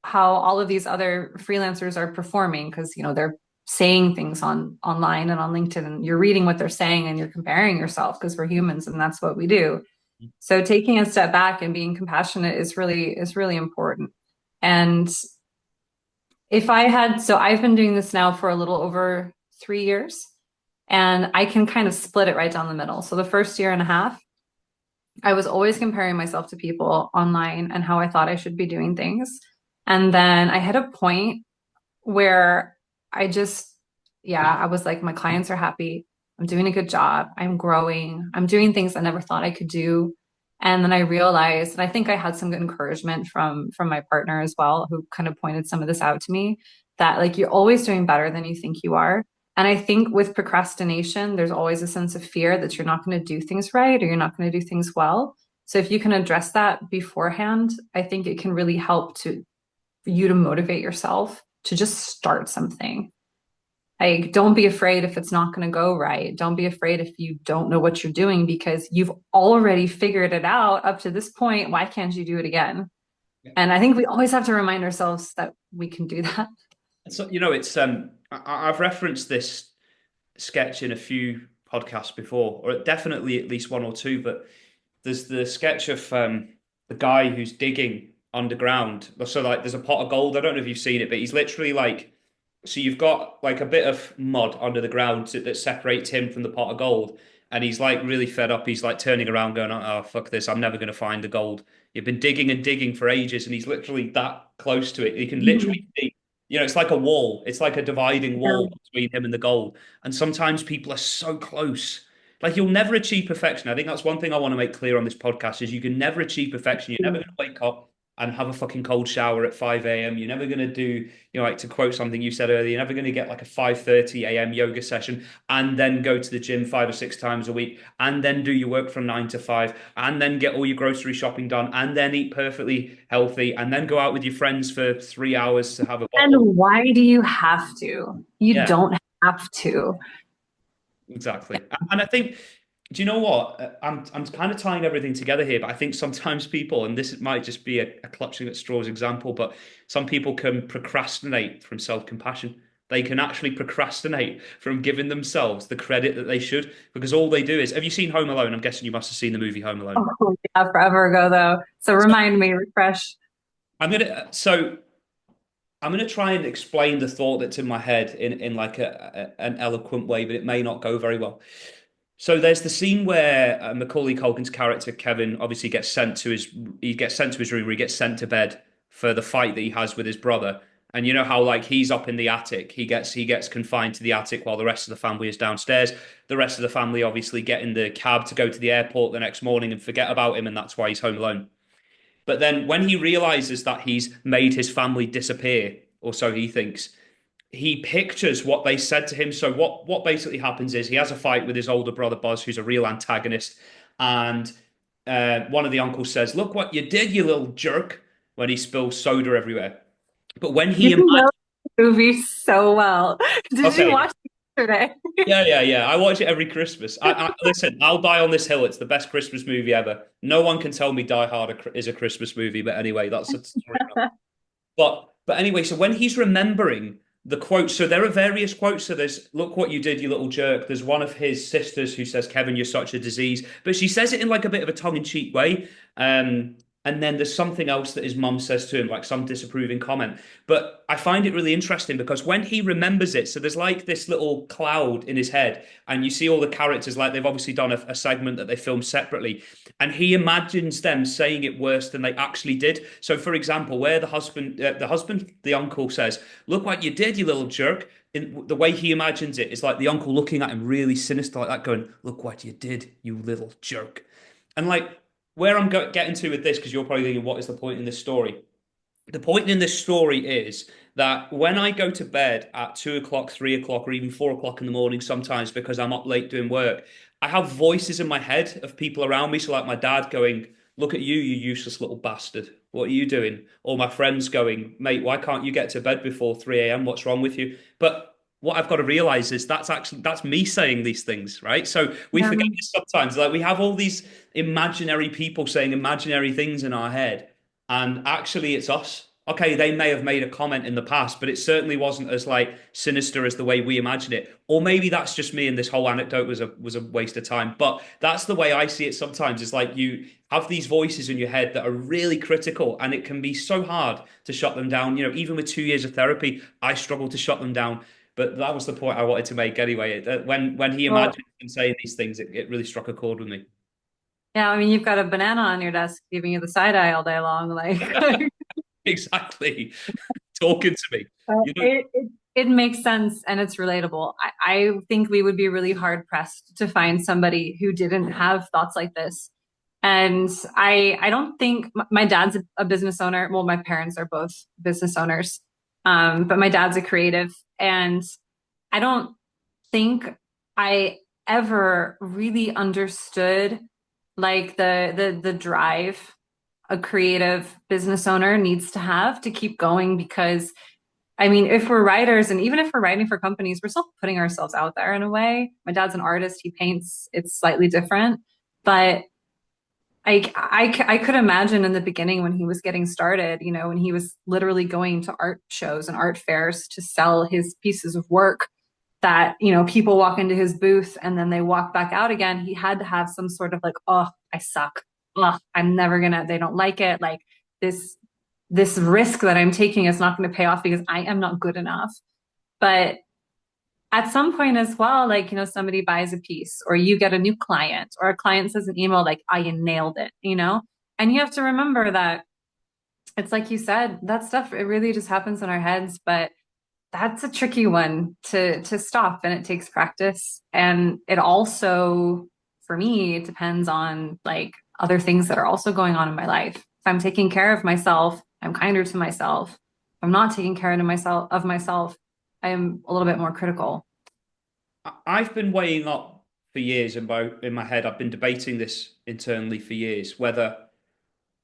how all of these other freelancers are performing, because they're saying things online and on LinkedIn, and you're reading what they're saying and you're comparing yourself because we're humans and that's what we do. So taking a step back and being compassionate is really important. And if I had, so I've been doing this now for a little over 3 years, and I can kind of split it right down the middle. So the first year and a half, I was always comparing myself to people online and how I thought I should be doing things. And then I hit a point where I just, yeah, I was like, my clients are happy. I'm doing a good job. I'm growing. I'm doing things I never thought I could do. And then I realized, and I think I had some good encouragement from my partner as well, who kind of pointed some of this out to me, that like you're always doing better than you think you are. And I think with procrastination, there's always a sense of fear that you're not going to do things right or you're not going to do things well. So if you can address that beforehand, I think it can really help to for you to motivate yourself to just start something. Like, don't be afraid if it's not going to go right. Don't be afraid if you don't know what you're doing because you've already figured it out up to this point. Why can't you do it again? And I think we always have to remind ourselves that we can do that. So, it's I've referenced this sketch in a few podcasts before, or definitely at least one or two, but there's the sketch of the guy who's digging underground. So like there's a pot of gold. I don't know if you've seen it, but he's literally like, so you've got like a bit of mud under the ground that separates him from the pot of gold. And he's like really fed up. He's like turning around going, oh, fuck this. I'm never going to find the gold. You've been digging and digging for ages. And he's literally that close to it. You can literally see, it's like a wall. It's like a dividing wall between him and the gold. And sometimes people are so close. Like you'll never achieve perfection. I think that's one thing I want to make clear on this podcast is you can never achieve perfection. You're never going to wake up and have a fucking cold shower at 5 a.m. You're never going to do, like to quote something you said earlier, you're never going to get like a 5:30 a.m. yoga session and then go to the gym 5 or 6 times a week and then do your work from 9 to 5 and then get all your grocery shopping done and then eat perfectly healthy and then go out with your friends for 3 hours to have a bottle. And why do you have to? You Yeah. don't have to. Exactly. And I think, do you know what? I'm kind of tying everything together here, but I think sometimes people, and this might just be a clutching at straws example, but some people can procrastinate from self-compassion. They can actually procrastinate from giving themselves the credit that they should, because all they do is, have you seen Home Alone? I'm guessing you must have seen the movie Home Alone. Oh, yeah, forever ago though. So So remind me, refresh. so I'm gonna try and explain the thought that's in my head in like an eloquent way, but it may not go very well. So there's the scene where Macaulay Culkin's character Kevin obviously gets sent to his room, where he gets sent to bed for the fight that he has with his brother. And you know how like he's up in the attic, he gets confined to the attic while the rest of the family is downstairs. The rest of the family obviously get in the cab to go to the airport the next morning and forget about him, and that's why he's home alone. But then when he realizes that he's made his family disappear, or so he thinks, he pictures what they said to him. So what basically happens is he has a fight with his older brother Buzz, who's a real antagonist, and one of the uncles says, "Look what you did, you little jerk!" when he spills soda everywhere. But when he You imagines, know the movie so well. Did you okay, watch it yesterday? yeah, yeah, yeah, I watch it every Christmas. Listen, I'll die on this hill. It's the best Christmas movie ever. No one can tell me Die Hard is a Christmas movie, but anyway, that's a story. But anyway, so when he's remembering the quotes, so there are various quotes. So there's "Look what you did, you little jerk." There's one of his sisters who says, "Kevin, you're such a disease," but she says it in like a bit of a tongue-in-cheek way. And then there's something else that his mum says to him, like some disapproving comment. But I find it really interesting because when he remembers it, so there's like this little cloud in his head, and you see all the characters, like they've obviously done a segment that they filmed separately, and he imagines them saying it worse than they actually did. So, for example, where the uncle says, "Look what you did, you little jerk." In the way he imagines it is like the uncle looking at him really sinister, like that, going, "Look what you did, you little jerk." And like where I'm getting to with this, because you're probably thinking, what is the point in this story? The point in this story is that when I go to bed at 2 o'clock, 3 o'clock, or even 4 o'clock in the morning, sometimes because I'm up late doing work, I have voices in my head of people around me. So, like my dad going, "Look at you, you useless little bastard. What are you doing?" Or my friends going, "Mate, why can't you get to bed before 3 a.m.? What's wrong with you?" But what I've got to realize is that's me saying these things, right? So we Yeah. forget this sometimes. Like we have all these imaginary people saying imaginary things in our head, and actually it's us. Okay, they may have made a comment in the past, but it certainly wasn't as like sinister as the way we imagine it. Or maybe that's just me and this whole anecdote was a waste of time. But that's the way I see it sometimes. It's like you have these voices in your head that are really critical, and it can be so hard to shut them down. Even with 2 years of therapy, I struggle to shut them down. But that was the point I wanted to make anyway. When he Well, imagined and saying these things, it really struck a chord with me. yeah, I mean, you've got a banana on your desk giving you the side eye all day long. Like, Exactly. Talking to me. You know, it makes sense and it's relatable. I think we would be really hard pressed to find somebody who didn't have thoughts like this. And I don't think my dad's a business owner. Well, my parents are both business owners. But my dad's a creative and I don't think I ever really understood like the drive a creative business owner needs to have to keep going because I mean, if we're writers and even if we're writing for companies, we're still putting ourselves out there in a way. My dad's an artist, he paints, it's slightly different. But I could imagine in the beginning when he was getting started, you know, when he was literally going to art shows and art fairs to sell his pieces of work, that, you know, people walk into his booth and then they walk back out again. He had to have some sort of like, oh, I suck. Oh, I'm never gonna, they don't like it. Like this, this risk that I'm taking is not going to pay off because I am not good enough. But at some point as well, like, you know, somebody buys a piece or you get a new client or a client says an email like, I nailed it, you know? And you have to remember that it's like you said, that stuff, it really just happens in our heads, but that's a tricky one to stop and it takes practice. And it also, for me, it depends on like other things that are also going on in my life. If I'm taking care of myself, I'm kinder to myself. If I'm not taking care of myself, I am a little bit more critical. I've been weighing up for years in my head. I've been debating this internally for years, whether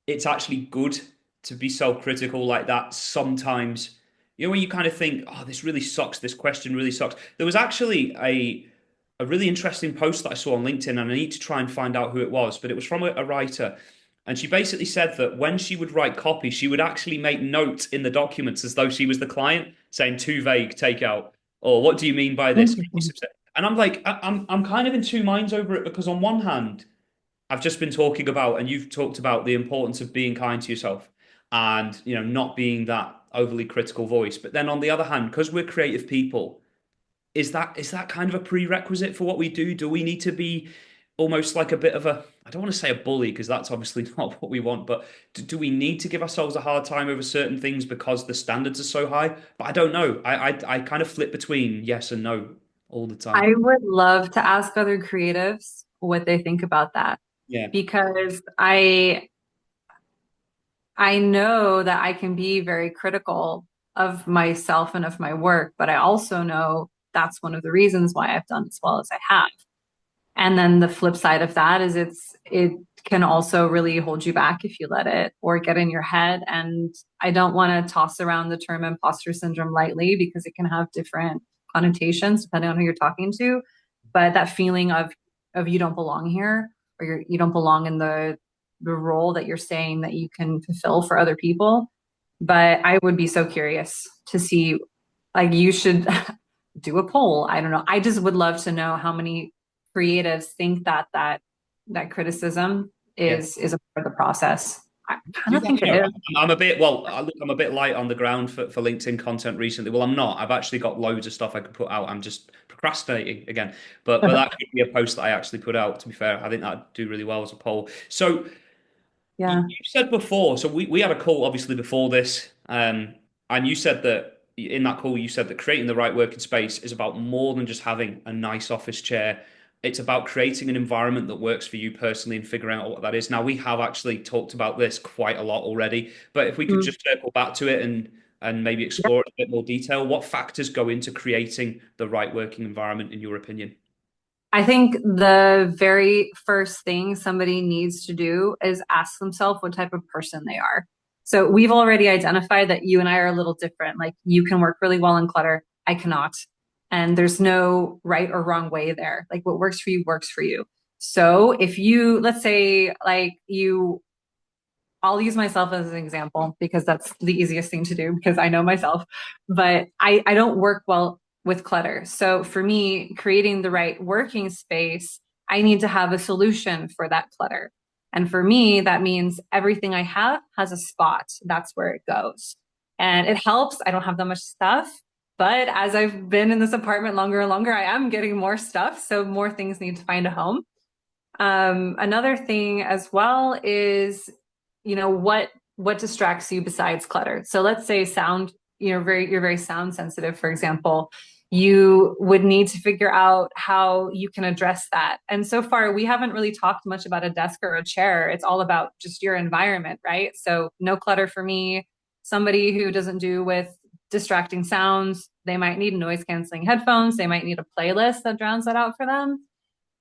it's actually good to be self-critical like that sometimes. You know, when you kind of think, oh, this really sucks, this question really sucks. There was actually a really interesting post that I saw on LinkedIn, and I need to try and find out who it was, but it was from a writer. And she basically said that when she would write copy, she would actually make notes in the documents as though she was the client, saying too vague, take out, or what do you mean by this? Interesting. And I'm like, I'm kind of in two minds over it because on one hand, I've just been talking about, and you've talked about the importance of being kind to yourself and, you know, not being that overly critical voice. But then on the other hand, because we're creative people, is that kind of a prerequisite for what we do? Do we need to be almost like a bit of a, I don't want to say a bully because that's obviously not what we want, but do we need to give ourselves a hard time over certain things because the standards are so high? But I don't know. I kind of flip between yes and no all the time. I would love to ask other creatives what they think about that Yeah. because I know that I can be very critical of myself and of my work, but I also know that's one of the reasons why I've done as well as I have. And then the flip side of that is it can also really hold you back if you let it or get in your head. And I don't want to toss around the term imposter syndrome lightly because it can have different connotations depending on who you're talking to. But that feeling of you don't belong here or you don't belong in the role that you're saying that you can fulfill for other people. But I would be so curious to see, like, you should do a poll. I don't know. I just would love to know how many creatives think that that criticism Yeah. is a part of the process. I kind You of never think it know. is. I'm a bit, well, I'm a bit light on the ground for LinkedIn content recently. Well, I'm not. I've actually got loads of stuff I could put out. I'm just procrastinating again. But that could be a post that I actually put out, to be fair. I think that'd do really well as a poll. So Yeah. you said before, so we had a call obviously before this, and you said that in that call, you said that creating the right working space is about more than just having a nice office chair. It's about creating an environment that works for you personally and figuring out what that is. Now, we have actually talked about this quite a lot already, but if we could Mm. just circle back to it and maybe explore it in a bit more detail, what factors go into creating the right working environment in your opinion? I think the very first thing somebody needs to do is ask themselves what type of person they are. So we've already identified that you and I are a little different. Like you can work really well in clutter. I cannot. And there's no right or wrong way there. Like what works for you works for you. So if you, let's say like you, I'll use myself as an example because that's the easiest thing to do because I know myself, but I don't work well with clutter. So for me, creating the right working space, I need to have a solution for that clutter. And for me, that means everything I have has a spot. That's where it goes. And it helps. I don't have that much stuff. But as I've been in this apartment longer and longer, I am getting more stuff. So more things need to find a home. Another thing as well is, you know, what distracts you besides clutter. So let's say sound, you know, you're very sound sensitive, for example. You would need to figure out how you can address that. And so far, we haven't really talked much about a desk or a chair. It's all about just your environment, right? So no clutter for me. Somebody who doesn't do with distracting sounds, They might need noise canceling headphones. They might need a playlist that drowns that out for them.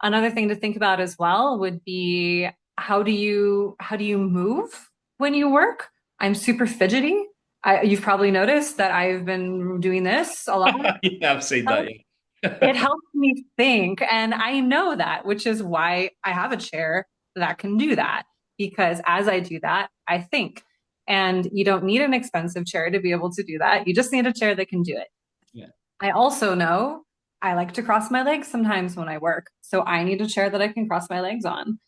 Another thing to think about as well would be how do you move when you work? I'm super fidgety. You've probably noticed that I've been doing this a lot. Yeah, I've seen that. It Yeah. helps me think, and I know that, which is why I have a chair that can do that. Because as I do that, I think. And you don't need an expensive chair to be able to do that. You just need a chair that can do it. Yeah. I also know I like to cross my legs sometimes when I work. So I need a chair that I can cross my legs on.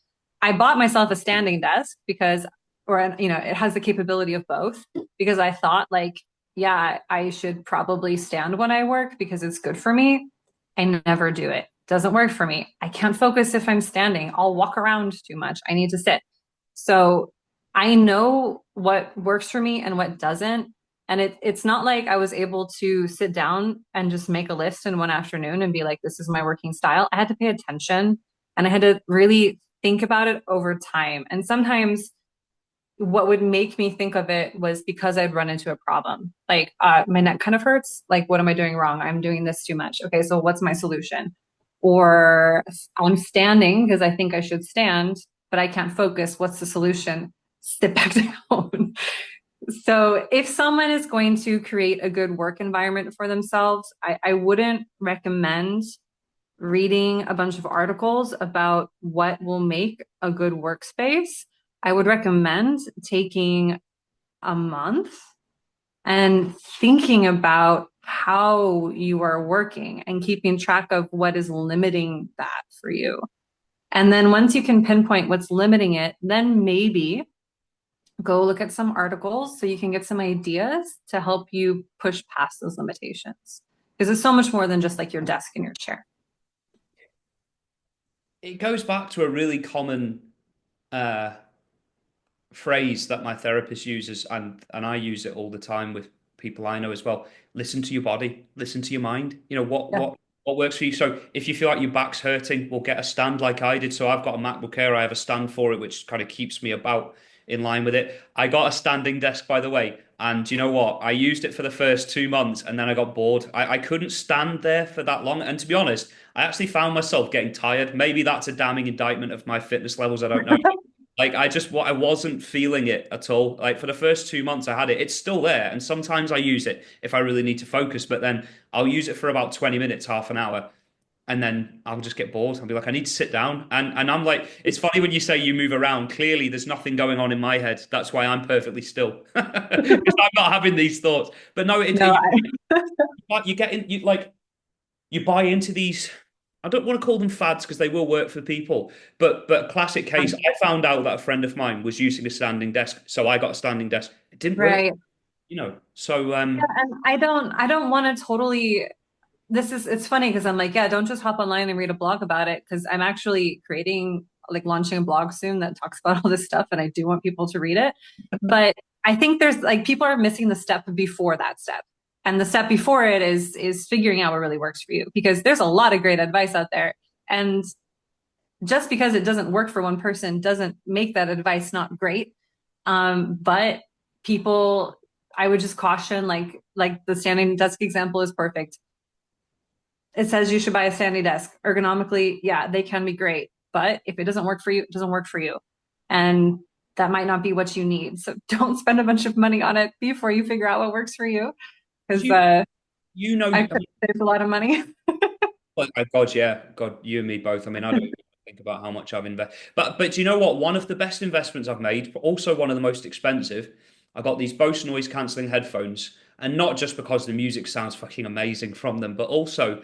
I bought myself a standing desk because, or, it has the capability of both because I thought, like, yeah, I should probably stand when I work because it's good for me. I never do it. Doesn't work for me. I can't focus if I'm standing. I'll walk around too much. I need to sit. So I know what works for me and what doesn't. And it's not like I was able to sit down and just make a list in one afternoon and be like, this is my working style. I had to pay attention and I had to really think about it over time. And sometimes what would make me think of it was because I'd run into a problem. Like, my neck kind of hurts. Like, what am I doing wrong? I'm doing this too much. Okay, so what's my solution? Or I'm standing because I think I should stand, but I can't focus. What's the solution? Sit back down. So if someone is going to create a good work environment for themselves, I wouldn't recommend reading a bunch of articles about what will make a good workspace. I would recommend taking a month and thinking about how you are working and keeping track of what is limiting that for you. And then once you can pinpoint what's limiting it, then maybe go look at some articles so you can get some ideas to help you push past those limitations. Because it's so much more than just like your desk and your chair. It goes back to a really common uh, phrase that my therapist uses, and I use it all the time with people I know as well. Listen to your body, listen to your mind. You know Yeah. what works for you. So if you feel like your back's hurting, we'll get a stand like I did. So I've got a MacBook Air, I have a stand for it, which kind of keeps me about in line with it. I got a standing desk, by the way, and you know what? I used it for the first 2 months, and then I got bored. I couldn't stand there for that long, and to be honest, I actually found myself getting tired. Maybe that's a damning indictment of my fitness levels. I don't know. Like I wasn't feeling it at all. Like for the first 2 months I had it, it's still there. And sometimes I use it if I really need to focus, but then I'll use it for about 20 minutes, half an hour, and then I'll just get bored. I'll be like, I need to sit down. And I'm like, it's funny when you say you move around. Clearly there's nothing going on in my head. That's why I'm perfectly still. Because I'm not having these thoughts. But no, No, you get in you like you buy into these. I don't want to call them fads because they will work for people. But classic case, I found out that a friend of mine was using a standing desk, so I got a standing desk. It didn't work, right. you know. So Yeah, and I don't want to totally it's funny because I'm like, yeah, don't just hop online and read a blog about it because I'm actually launching a blog soon that talks about all this stuff and I do want people to read it. But I think there's like people are missing the step before that step. And the step before it is figuring out what really works for you because there's a lot of great advice out there. And just because it doesn't work for one person doesn't make that advice not great. But people, I would just caution, like the standing desk example is perfect. It says you should buy a standing desk. Ergonomically, yeah, they can be great. But if it doesn't work for you, it doesn't work for you. And that might not be what you need. So don't spend a bunch of money on it before you figure out what works for you. Because you you know, I could save a lot of money. like, God, yeah, God, you and me both. I mean, I don't even think about how much I've invested. But do you know what? One of the best investments I've made, but also one of the most expensive. I got these Bose noise cancelling headphones, and not just because the music sounds fucking amazing from them, but also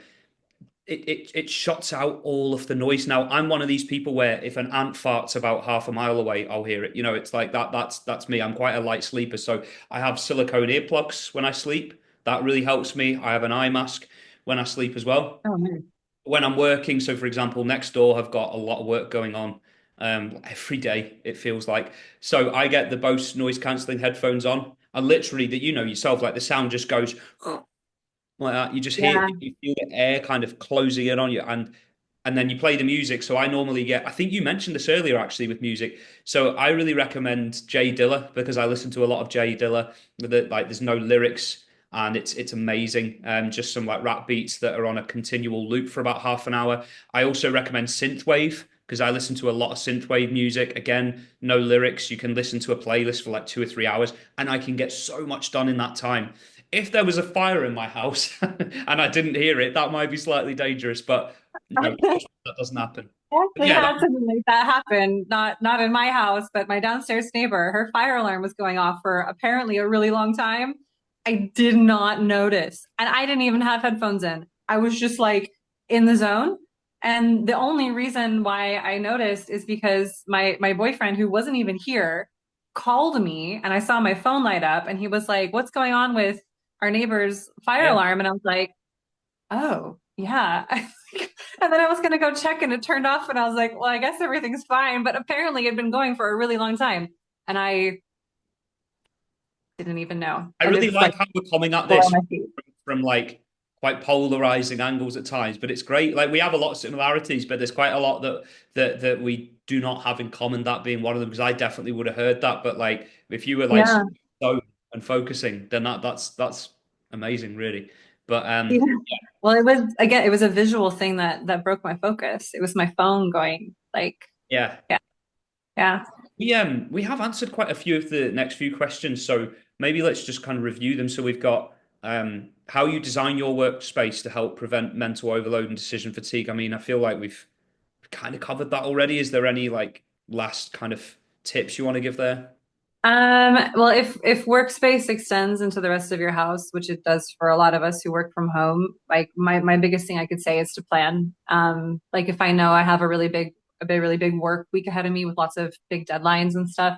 it shuts out all of the noise. Now, I'm one of these people where if an ant farts about half a mile away, I'll hear it. You know, it's like that. That's me. I'm quite a light sleeper, so I have silicone earplugs when I sleep. That really helps me. I have an eye mask when I sleep as well Oh, man. when I'm working. So, for example, next door, I've got a lot of work going on every day, it feels like. So, I get the Bose noise cancelling headphones on. And literally, that you know yourself, like the sound just goes like that. You just hear, Yeah. you feel the air kind of closing in on you, and then you play the music. So I normally get. I think you mentioned this earlier actually with music. So I really recommend Jay Dilla because I listen to a lot of Jay Dilla. Like, there's no lyrics. and it's amazing. Just some like rap beats that are on a continual loop for about half an hour. I also recommend synthwave because I listen to a lot of synthwave music. Again, no lyrics. You can listen to a playlist for like 2 or 3 hours, and I can get so much done in that time. If there was a fire in my house and I didn't hear it, that might be slightly dangerous, but no, that doesn't happen. I But actually yeah, had something like that happen, not in my house, but my downstairs neighbor, her fire alarm was going off for apparently a really long time. I did not notice. And I didn't even have headphones in. I was just like in the zone. And the only reason why I noticed is because my boyfriend, who wasn't even here, called me and I saw my phone light up and he was like, "What's going on with our neighbor's fire yeah. alarm?" And I was like, "Oh, yeah." And then I was going to go check and it turned off. And I was like, well, I guess everything's fine. But apparently it had been going for a really long time. And I didn't even know. I And really it's like like how we're coming at below this my feet. from like quite polarizing angles at times, but it's great. Like we have a lot of similarities, but there's quite a lot that we do not have in common. That being one of them, because I definitely would have heard that. But like if you were like Yeah. so and focusing, then that's amazing, really. But Yeah. Well, it was, again, it was a visual thing that broke my focus. It was my phone going like, yeah, yeah, yeah. we have answered quite a few of the next few questions, so maybe let's just kind of review them. So we've got how you design your workspace to help prevent mental overload and decision fatigue. I mean, I feel like we've kind of covered that already. Is there any like last kind of tips you want to give there? Well, if workspace extends into the rest of your house, which it does for a lot of us who work from home, like my biggest thing I could say is to plan. Like if I know I have really big work week ahead of me with lots of big deadlines and stuff,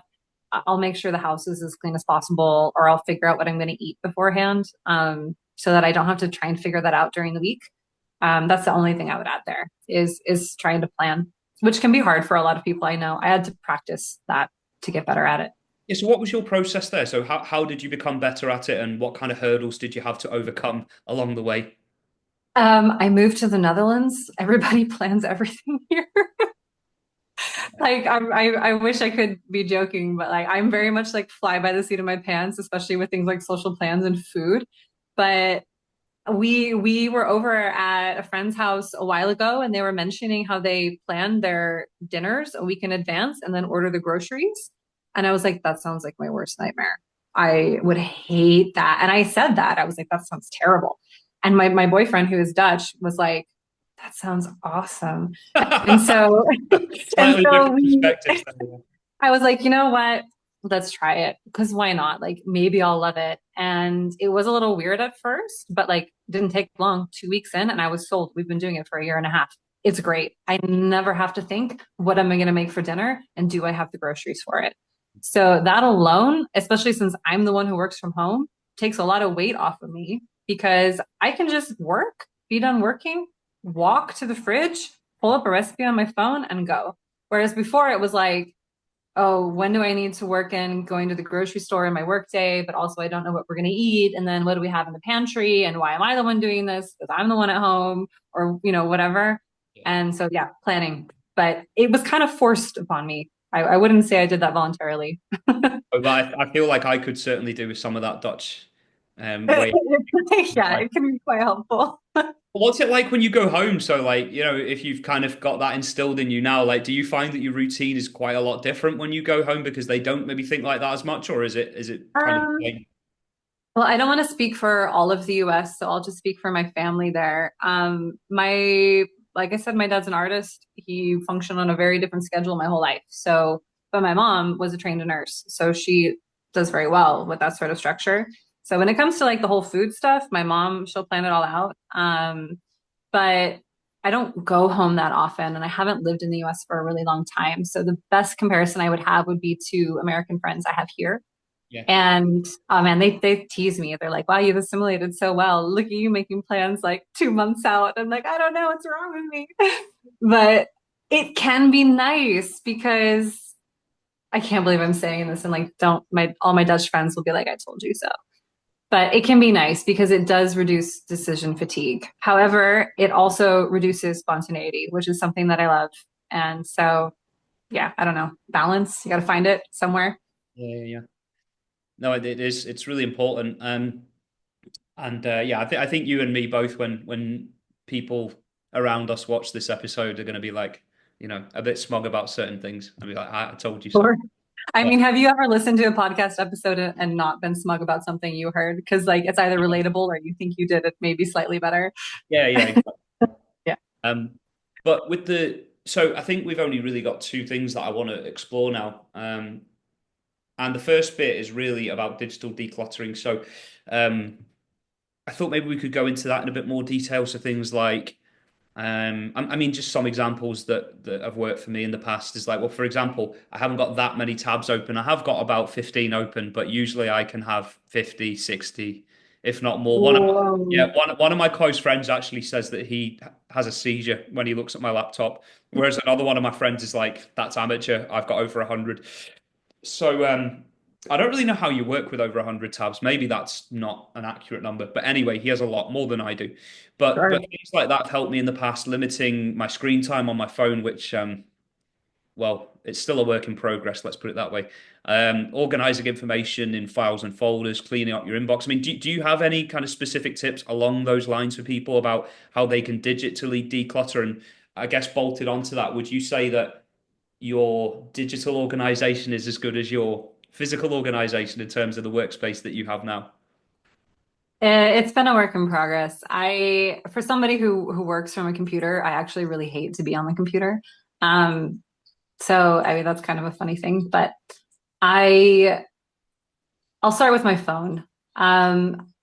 I'll make sure the house is as clean as possible, or I'll figure out what I'm going to eat beforehand, so that I don't have to try and figure that out during the week. That's the only thing I would add there is trying to plan, which can be hard for a lot of people. I know I had to practice that to get better at it. Yeah, so what was your process there? So how did you become better at it, and what kind of hurdles did you have to overcome along the way? I moved to the Netherlands. Everybody plans everything here. Like I wish I could be joking, but like I'm very much like fly by the seat of my pants, especially with things like social plans and food. But we were over at a friend's house a while ago, and they were mentioning how they plan their dinners a week in advance and then order the groceries. And I was like, that sounds like my worst nightmare. I would hate that. And I said that. I was like, that sounds terrible. And my boyfriend, who is Dutch, was like, that sounds awesome. And so and Slightly so different we perspectives there. I was like, you know what? Let's try it. Because why not? Like, maybe I'll love it. And it was a little weird at first, but like, didn't take long. 2 weeks in, and I was sold. We've been doing it for a year and a half. It's great. I never have to think, what am I going to make for dinner? And do I have the groceries for it? So that alone, especially since I'm the one who works from home, takes a lot of weight off of me because I can just work, be done working, walk to the fridge, pull up a recipe on my phone, and go. Whereas before it was like, oh, when do I need to work in going to the grocery store in my work day? But also I don't know what we're going to eat. And then what do we have in the pantry? And why am I the one doing this? Because I'm the one at home or, whatever. And so, yeah, planning. But it was kind of forced upon me. I wouldn't say I did that voluntarily. But I feel like I could certainly do with some of that Dutch way. Yeah, it can be quite helpful. What's it like when you go home? So, like, if you've kind of got that instilled in you now, like, do you find that your routine is quite a lot different when you go home because they don't maybe think like that as much, or is it kind of Um, like, Well, I don't want to speak for all of the US, so I'll just speak for my family there. Like I said, my dad's an artist. He functioned on a very different schedule my whole life. So, but my mom was a trained nurse, so she does very well with that sort of structure. So when it comes to like the whole food stuff, my mom, she'll plan it all out. But I don't go home that often, and I haven't lived in the US for a really long time. So the best comparison I would have would be to American friends I have here. yeah? And oh man, they tease me. They're like, wow, you've assimilated so well. Look at you making plans like 2 months out. I'm like, I don't know what's wrong with me. But it can be nice because I can't believe I'm saying this and like don't my all my Dutch friends will be like, I told you so. But it can be nice because it does reduce decision fatigue. However, it also reduces spontaneity, which is something that I love. And so, yeah, I don't know, balance. You got to find it somewhere. Yeah, yeah, yeah. No, it is. It's really important. And yeah, I think you and me both, when people around us watch this episode, are going to be like, a bit smug about certain things. I mean, like, I told you so. Sure. I But mean, have you ever listened to a podcast episode and not been smug about something you heard? Because like it's either relatable or you think you did it maybe slightly better. yeah, yeah, exactly. Yeah. Um, but so I think we've only really got two things that I want to explore now. And the first bit is really about digital decluttering. So, um, I thought maybe we could go into that in a bit more detail. So things like, I mean, just some examples that have worked for me in the past is like, well, for example, I haven't got that many tabs open. I have got about 15 open, but usually I can have 50, 60, if not more. Whoa. One of my close friends actually says that he has a seizure when he looks at my laptop, whereas another one of my friends is like, that's amateur. I've got over 100. So I don't really know how you work with over 100 tabs. Maybe that's not an accurate number, but anyway, he has a lot more than I do. But Sure. things like that have helped me in the past, limiting my screen time on my phone, which well, it's still a work in progress. Let's put it that way. Organizing information in files and folders, cleaning up your inbox. I mean, do you have any kind of specific tips along those lines for people about how they can digitally declutter? And I guess bolted onto that, would you say that your digital organization is as good as your physical organization in terms of the workspace that you have now? It's been a work in progress. For somebody who works from a computer, I actually really hate to be on the computer. Um, so I mean that's kind of a funny thing, but I I'll start with my phone.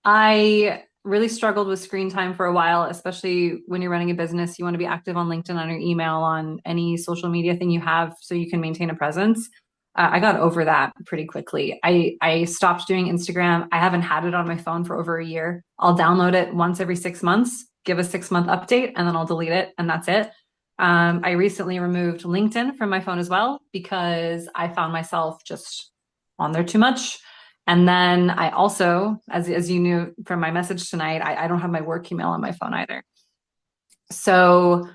I really struggled with screen time for a while, especially when you're running a business. You want to be active on LinkedIn, on your email, on any social media thing you have so you can maintain a presence. I got over that pretty quickly. I stopped doing Instagram. I haven't had it on my phone for over a year. I'll download it once every 6 months, give a 6 month update, and then I'll delete it, and that's it. I recently removed LinkedIn from my phone as well because I found myself just on there too much. And then I also, as you knew from my message tonight, I don't have my work email on my phone either. So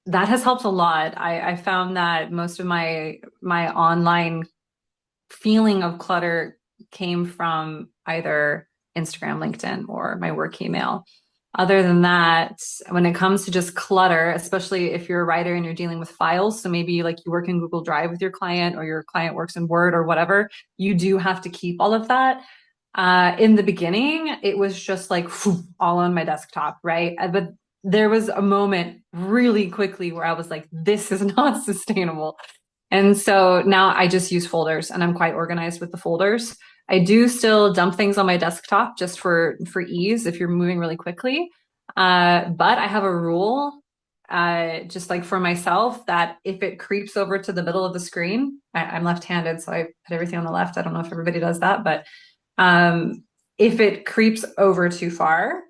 that has helped a lot. I found that most of my online feeling of clutter came from either Instagram, LinkedIn, or my work email. Other than that, when it comes to just clutter, especially if you're a writer and you're dealing with files, so maybe like you work in Google Drive with your client or your client works in Word or whatever, you do have to keep all of that. In the beginning, it was just like whew, all on my desktop, right? But there was a moment really quickly where I was like, this is not sustainable. And so now I just use folders and I'm quite organized with the folders. I do still dump things on my desktop just for ease if you're moving really quickly. But I have a rule, just like for myself, that if it creeps over to the middle of the screen, I'm left-handed, so I put everything on the left. I don't know if everybody does that, but if it creeps over too far,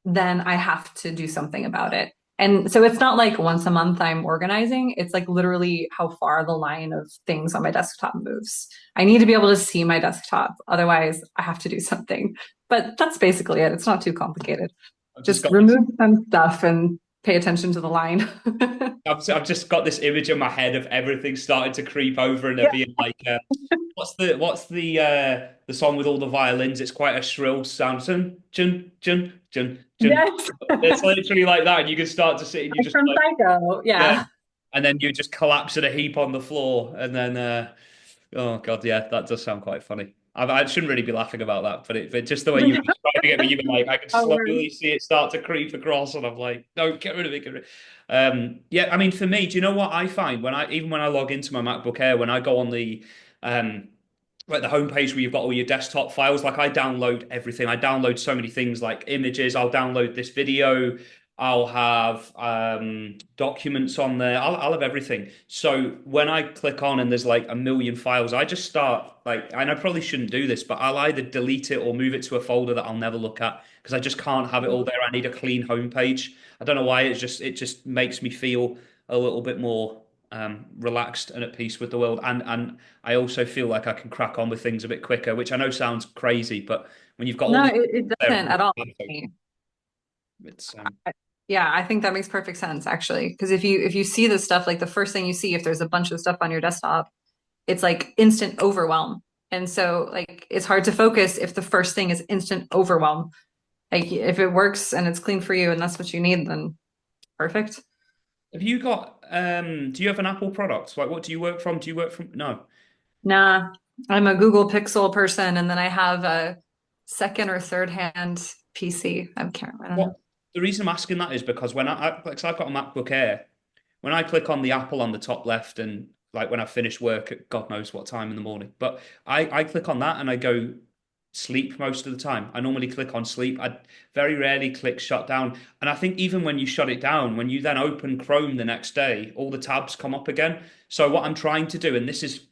then I have to do something about it. And so it's not like once a month I'm organizing. It's like literally how far the line of things on my desktop moves. I need to be able to see my desktop. Otherwise, I have to do something. But that's basically it. It's not too complicated. I've just Just got this remove some stuff and pay attention to the line. I've just got this image in my head of everything starting to creep over and there Yeah. being like what's the song with all the violins? It's quite a shrill sound. Jun, jun, jun, jun, jun. Yes. It's literally like that, and you can start to sit and you Like just from like, Psycho. yeah, Yeah. and then you just collapse in a heap on the floor, and then oh god, yeah, that does sound quite funny. I shouldn't really be laughing about that, but just the way you were describing it, but you were like, I could Oh, word. slowly see it start to creep across, and I'm like, no, get rid of it, get rid of it. Yeah, I mean, for me, do you know what I find even when I log into my MacBook Air, when I go on the um, like the homepage where you've got all your desktop files, like I download everything. I download so many things like images. I'll download this video. I'll have documents on there. I'll have everything. So when I click on and there's like a million files, I just start like, and I probably shouldn't do this, but I'll either delete it or move it to a folder that I'll never look at because I just can't have it all there. I need a clean homepage. I don't know why. It just makes me feel a little bit more relaxed and at peace with the world. And I also feel like I can crack on with things a bit quicker, which I know sounds crazy, but when you've got all No, these it there, doesn't at all. it's Yeah, I think that makes perfect sense actually. Because if you see this stuff, like the first thing you see, if there's a bunch of stuff on your desktop, it's like instant overwhelm. And so like it's hard to focus if the first thing is instant overwhelm. Like if it works and it's clean for you and that's what you need, then perfect. Have you got do you have an Apple product? Like what do you work from? Do you work from no. Nah, I'm a Google Pixel person, and then I have a second or third hand PC. I don't know. What the reason I'm asking that is because when like, so I've got a MacBook Air. When I click on the Apple on the top left, and like when I finish work at God knows what time in the morning, but I click on that and I go sleep most of the time. I normally click on sleep. I very rarely click shut down. And I think even when you shut it down, when you then open Chrome the next day, all the tabs come up again. So what I'm trying to do, and this is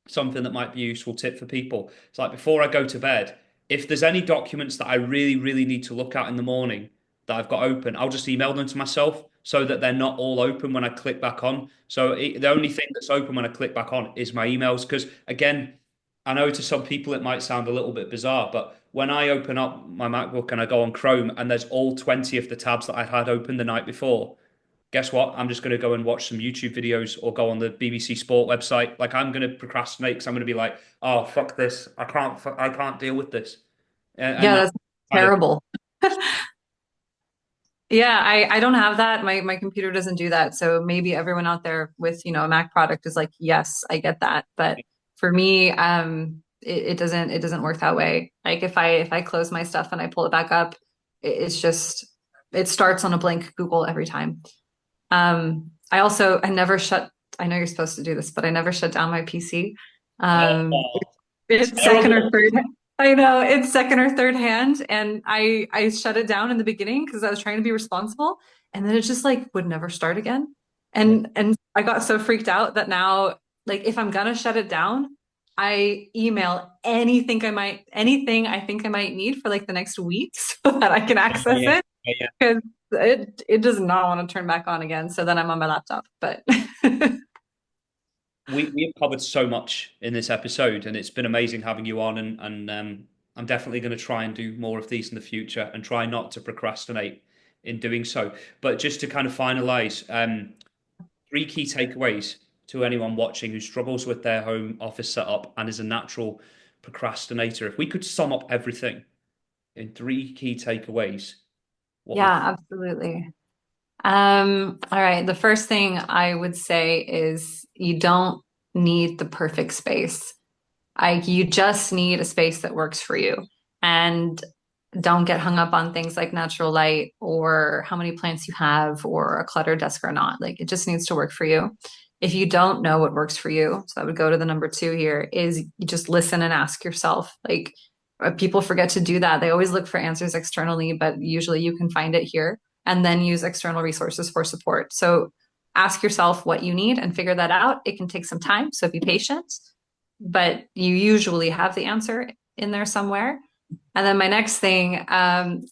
something that might be a useful tip for people. It's like before I go to bed, if there's any documents that I really, really need to look at in the morning that I've got open, I'll just email them to myself so that they're not all open when I click back on. So the only thing that's open when I click back on is my emails. Because again, I know to some people it might sound a little bit bizarre, but when I open up my MacBook and I go on Chrome and there's all 20 of the tabs that I had open the night before, guess what? I'm just going to go and watch some YouTube videos or go on the BBC Sport website. Like I'm going to procrastinate because I'm going to be like, oh fuck this, I can't deal with this, and Yeah, that's that's kind of terrible. Yeah, I don't have that. My computer doesn't do that. So maybe everyone out there with, a Mac product is like, yes, I get that. But for me, it doesn't work that way. Like if I close my stuff and I pull it back up, it's just it starts on a blank Google every time. I never shut, I know you're supposed to do this, but I never shut down my PC. Um, oh, it's second or terrible. third. I know it's second or third hand, and I shut it down in the beginning because I was trying to be responsible, and then it just like would never start again. Yeah. And I got so freaked out that now, like if I'm gonna shut it down, I email anything I think I might need for like the next week so that I can access Yeah, it yeah. because it does not want to turn back on again. So then I'm on my laptop. But We have covered so much in this episode, and it's been amazing having you on. And I'm definitely going to try and do more of these in the future, and try not to procrastinate in doing so. But just to kind of finalize, three key takeaways to anyone watching who struggles with their home office setup and is a natural procrastinator. If we could sum up everything in three key takeaways, what would yeah, absolutely. All right. The first thing I would say is you don't need the perfect space. You just need a space that works for you. And don't get hung up on things like natural light or how many plants you have or a cluttered desk or not. Like it just needs to work for you. If you don't know what works for you, so that would go to the number two here, is you just listen and ask yourself. Like people forget to do that. They always look for answers externally, but usually you can find it here and then use external resources for support. So ask yourself what you need and figure that out. It can take some time, so be patient, but you usually have the answer in there somewhere. And then my next thing,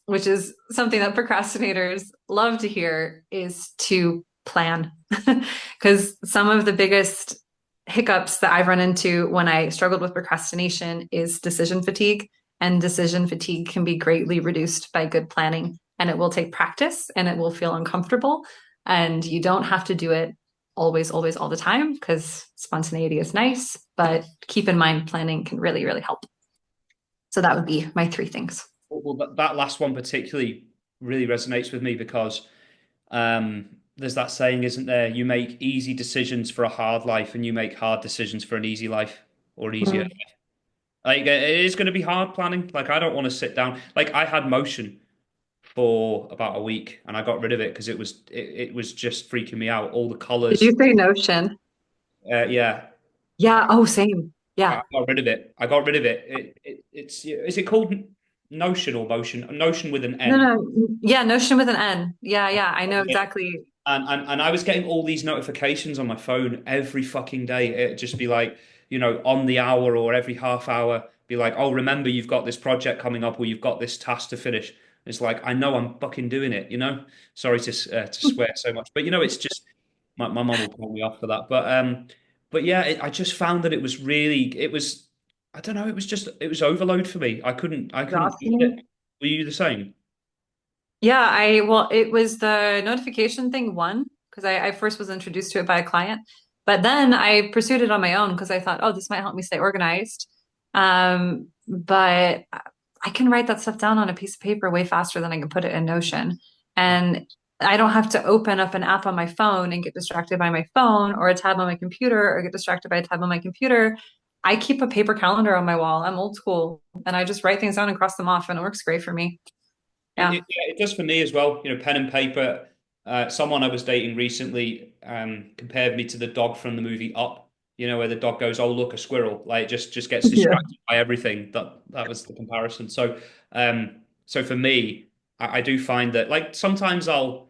which is something that procrastinators love to hear, is to plan. Because some of the biggest hiccups that I've run into when I struggled with procrastination is decision fatigue. And decision fatigue can be greatly reduced by good planning. And it will take practice and it will feel uncomfortable. And you don't have to do it always, always, all the time because spontaneity is nice. But keep in mind, planning can really, really help. So that would be my three things. well, that last one particularly really resonates with me because there's that saying, isn't there? You make easy decisions for a hard life, and you make hard decisions for an easy life or an easier. Mm. Like it is going to be hard planning. Like I don't want to sit down. Like I had motion for about a week, and I got rid of it because it was just freaking me out. All the Did colors. you say Notion? Yeah, Yeah. Oh, same. I Yeah. got rid of it. I got rid of it. It's is it called Notion or Motion? Notion with an No, N. no. Yeah, Notion with an N. Yeah, yeah. I know exactly. And I was getting all these notifications on my phone every fucking day. It'd just be like, on the hour or every half hour, be like, oh, remember you've got this project coming up or you've got this task to finish. It's like, I know I'm fucking doing it. Sorry to swear so much, but it's just my mom will pull me off for that. But yeah, I just found that I don't know, it was overload for me. I couldn't beat Exhausting. it. Were you the same? Yeah, well, it was the notification thing one, because I first was introduced to it by a client, but then I pursued it on my own because I thought, oh, this might help me stay organized. But I can write that stuff down on a piece of paper way faster than I can put it in Notion. And I don't have to open up an app on my phone and get distracted by my phone or a tab on my computer or get distracted by a tab on my computer. I keep a paper calendar on my wall. I'm old school and I just write things down and cross them off and it works great for me. Yeah. Yeah, it does for me as well. Pen and paper. Someone I was dating recently compared me to the dog from the movie Up. Where the dog goes, "Oh, look, a squirrel!" Like just gets Yeah. distracted by everything. That was the comparison. So for me, I do find that like sometimes I'll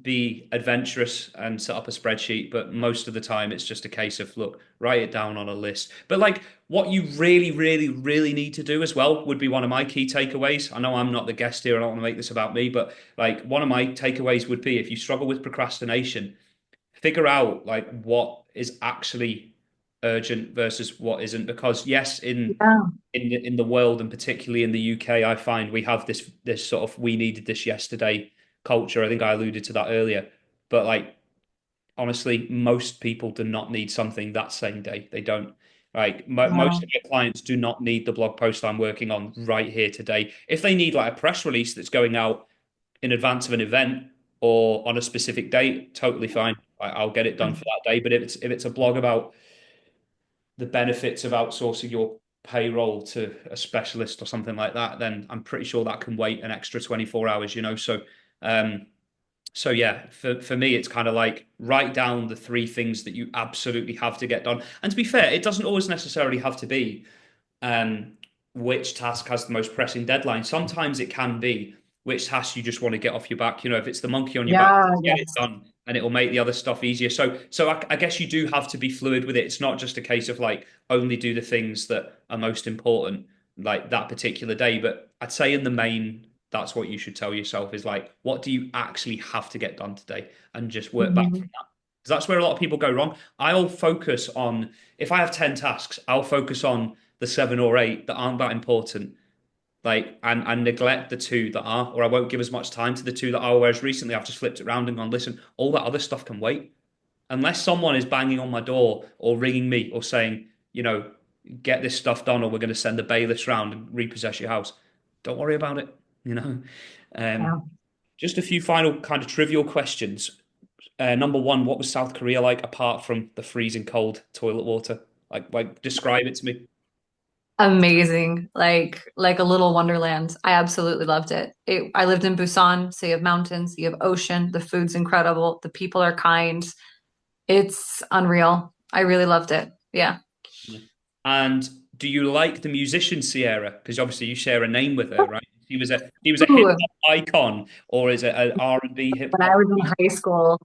be adventurous and set up a spreadsheet, but most of the time it's just a case of look, write it down on a list. But like what you really, really, really need to do as well would be one of my key takeaways. I know I'm not the guest here, I don't want to make this about me, but like one of my takeaways would be if you struggle with procrastination, figure out like what is actually urgent versus what isn't. Because yes, Yeah. in the world and particularly in the UK, I find we have this sort of we needed this yesterday culture. I think I alluded to that earlier. But like honestly, most people do not need something that same day. They don't. Like most Yeah. of your clients do not need the blog post I'm working on right here today. If they need like a press release that's going out in advance of an event or on a specific date, totally fine. I'll get it done for that day. But if it's a blog about the benefits of outsourcing your payroll to a specialist or something like that, then I'm pretty sure that can wait an extra 24 hours. Um, so yeah, for me, it's kind of like write down the three things that you absolutely have to get done. And to be fair, it doesn't always necessarily have to be um, which task has the most pressing deadline. Sometimes it can be which task you just want to get off your back. If it's the monkey on your back, Yeah. get it Yes. done, and it will make the other stuff easier. So I guess you do have to be fluid with it. It's not just a case of like only do the things that are most important like that particular day. But I'd say in the main, that's what you should tell yourself is like, what do you actually have to get done today, and just work back from Mhm. that. Because that's where a lot of people go wrong. I'll focus on if I have 10 tasks, I'll focus on the seven or eight that aren't that important, like and neglect the two that are, or I won't give as much time to the two that are. Whereas recently I've just flipped it around and gone, listen, all that other stuff can wait. Unless someone is banging on my door or ringing me or saying, get this stuff done or we're going to send the bailiffs round and repossess your house. Don't worry about it, you know. Um, Yeah. just a few final kind of trivial questions. Number one, what was South Korea like apart from the freezing cold toilet water? Like describe it to me. Amazing. Like a little wonderland. I absolutely loved it. I lived in Busan, so you have mountains, you have ocean, the food's incredible, the people are kind. It's unreal. I really loved it. Yeah. Yeah. And do you like the musician Ciara? Because obviously you share a name with her, right? He was a hip Ooh, hop icon, or is it an R&B hip when I hop? was in high school.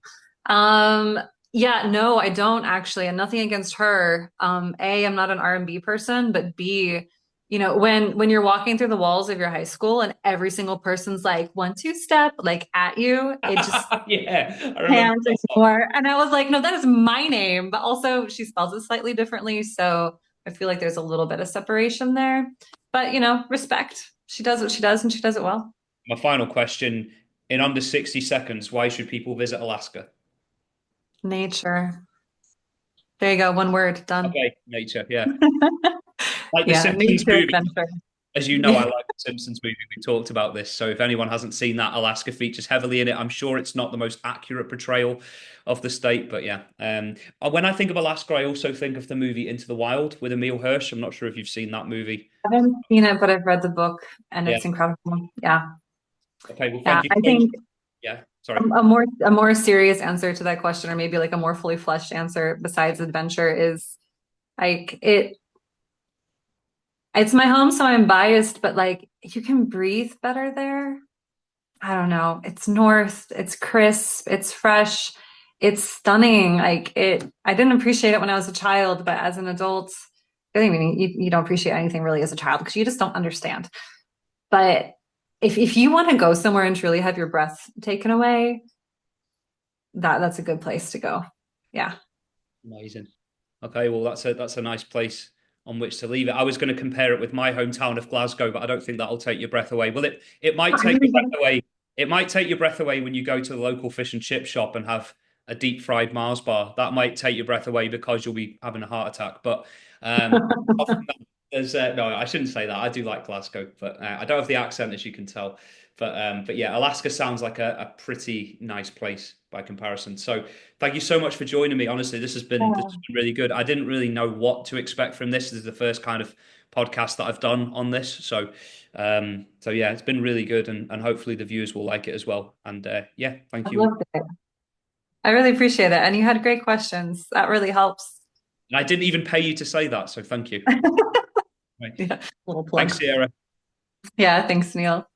Um, yeah, no, I don't actually, and nothing against her. A, I'm not an R&B person, but B, when you're walking through the walls of your high school and every single person's like 1, 2 step like at you, it just Yeah, I remember can't that song. ignore. And I was like, no, that is my name, but also she spells it slightly differently, so I feel like there's a little bit of separation there. But respect. She does what she does, and she does it well. My final question, in under 60 seconds, why should people visit Alaska? Nature. There you go. One word. Done. Okay, nature, yeah. Like the Yeah, Simpsons nature movie. adventure. As you know, I like the Simpsons movie. We talked about this. So if anyone hasn't seen that, Alaska features heavily in it. I'm sure it's not the most accurate portrayal of the state, but yeah. When I think of Alaska, I also think of the movie Into the Wild with Emil Hirsch. I'm not sure if you've seen that movie. I haven't seen it, but I've read the book and Yeah. it's incredible. Yeah. Okay. Well, Yeah. thank you I so much. think Yeah. Sorry. a more serious answer to that question, or maybe like a more fully fleshed answer besides adventure, is like it's my home, so I'm biased, but like you can breathe better there. I don't know. It's north, it's crisp, it's fresh, it's stunning. I didn't appreciate it when I was a child, but as an adult, I mean, you don't appreciate anything really as a child because you just don't understand. But if you want to go somewhere and truly have your breath taken away, that's a good place to go. Yeah. Amazing. Okay. Well, that's a nice place on which to leave it. I was going to compare it with my hometown of Glasgow, but I don't think that'll take your breath away. Well, it might I take really your breath don't- away. It might take your breath away when you go to the local fish and chip shop and have a deep fried Mars bar. That might take your breath away because you'll be having a heart attack. But um, No, I shouldn't say that. I do like Glasgow, but I don't have the accent as you can tell. But yeah, Alaska sounds like a pretty nice place by comparison. So thank you so much for joining me. Honestly, this has been really good. I didn't really know what to expect from this. This is the first kind of podcast that I've done on this. So yeah, it's been really good, and hopefully the viewers will like it as well. And yeah, I thank you. loved it. I really appreciate it. And you had great questions. That really helps. And I didn't even pay you to say that, so thank you. Right. Yeah, little Thanks, plug. Sierra. Yeah, thanks, Neil.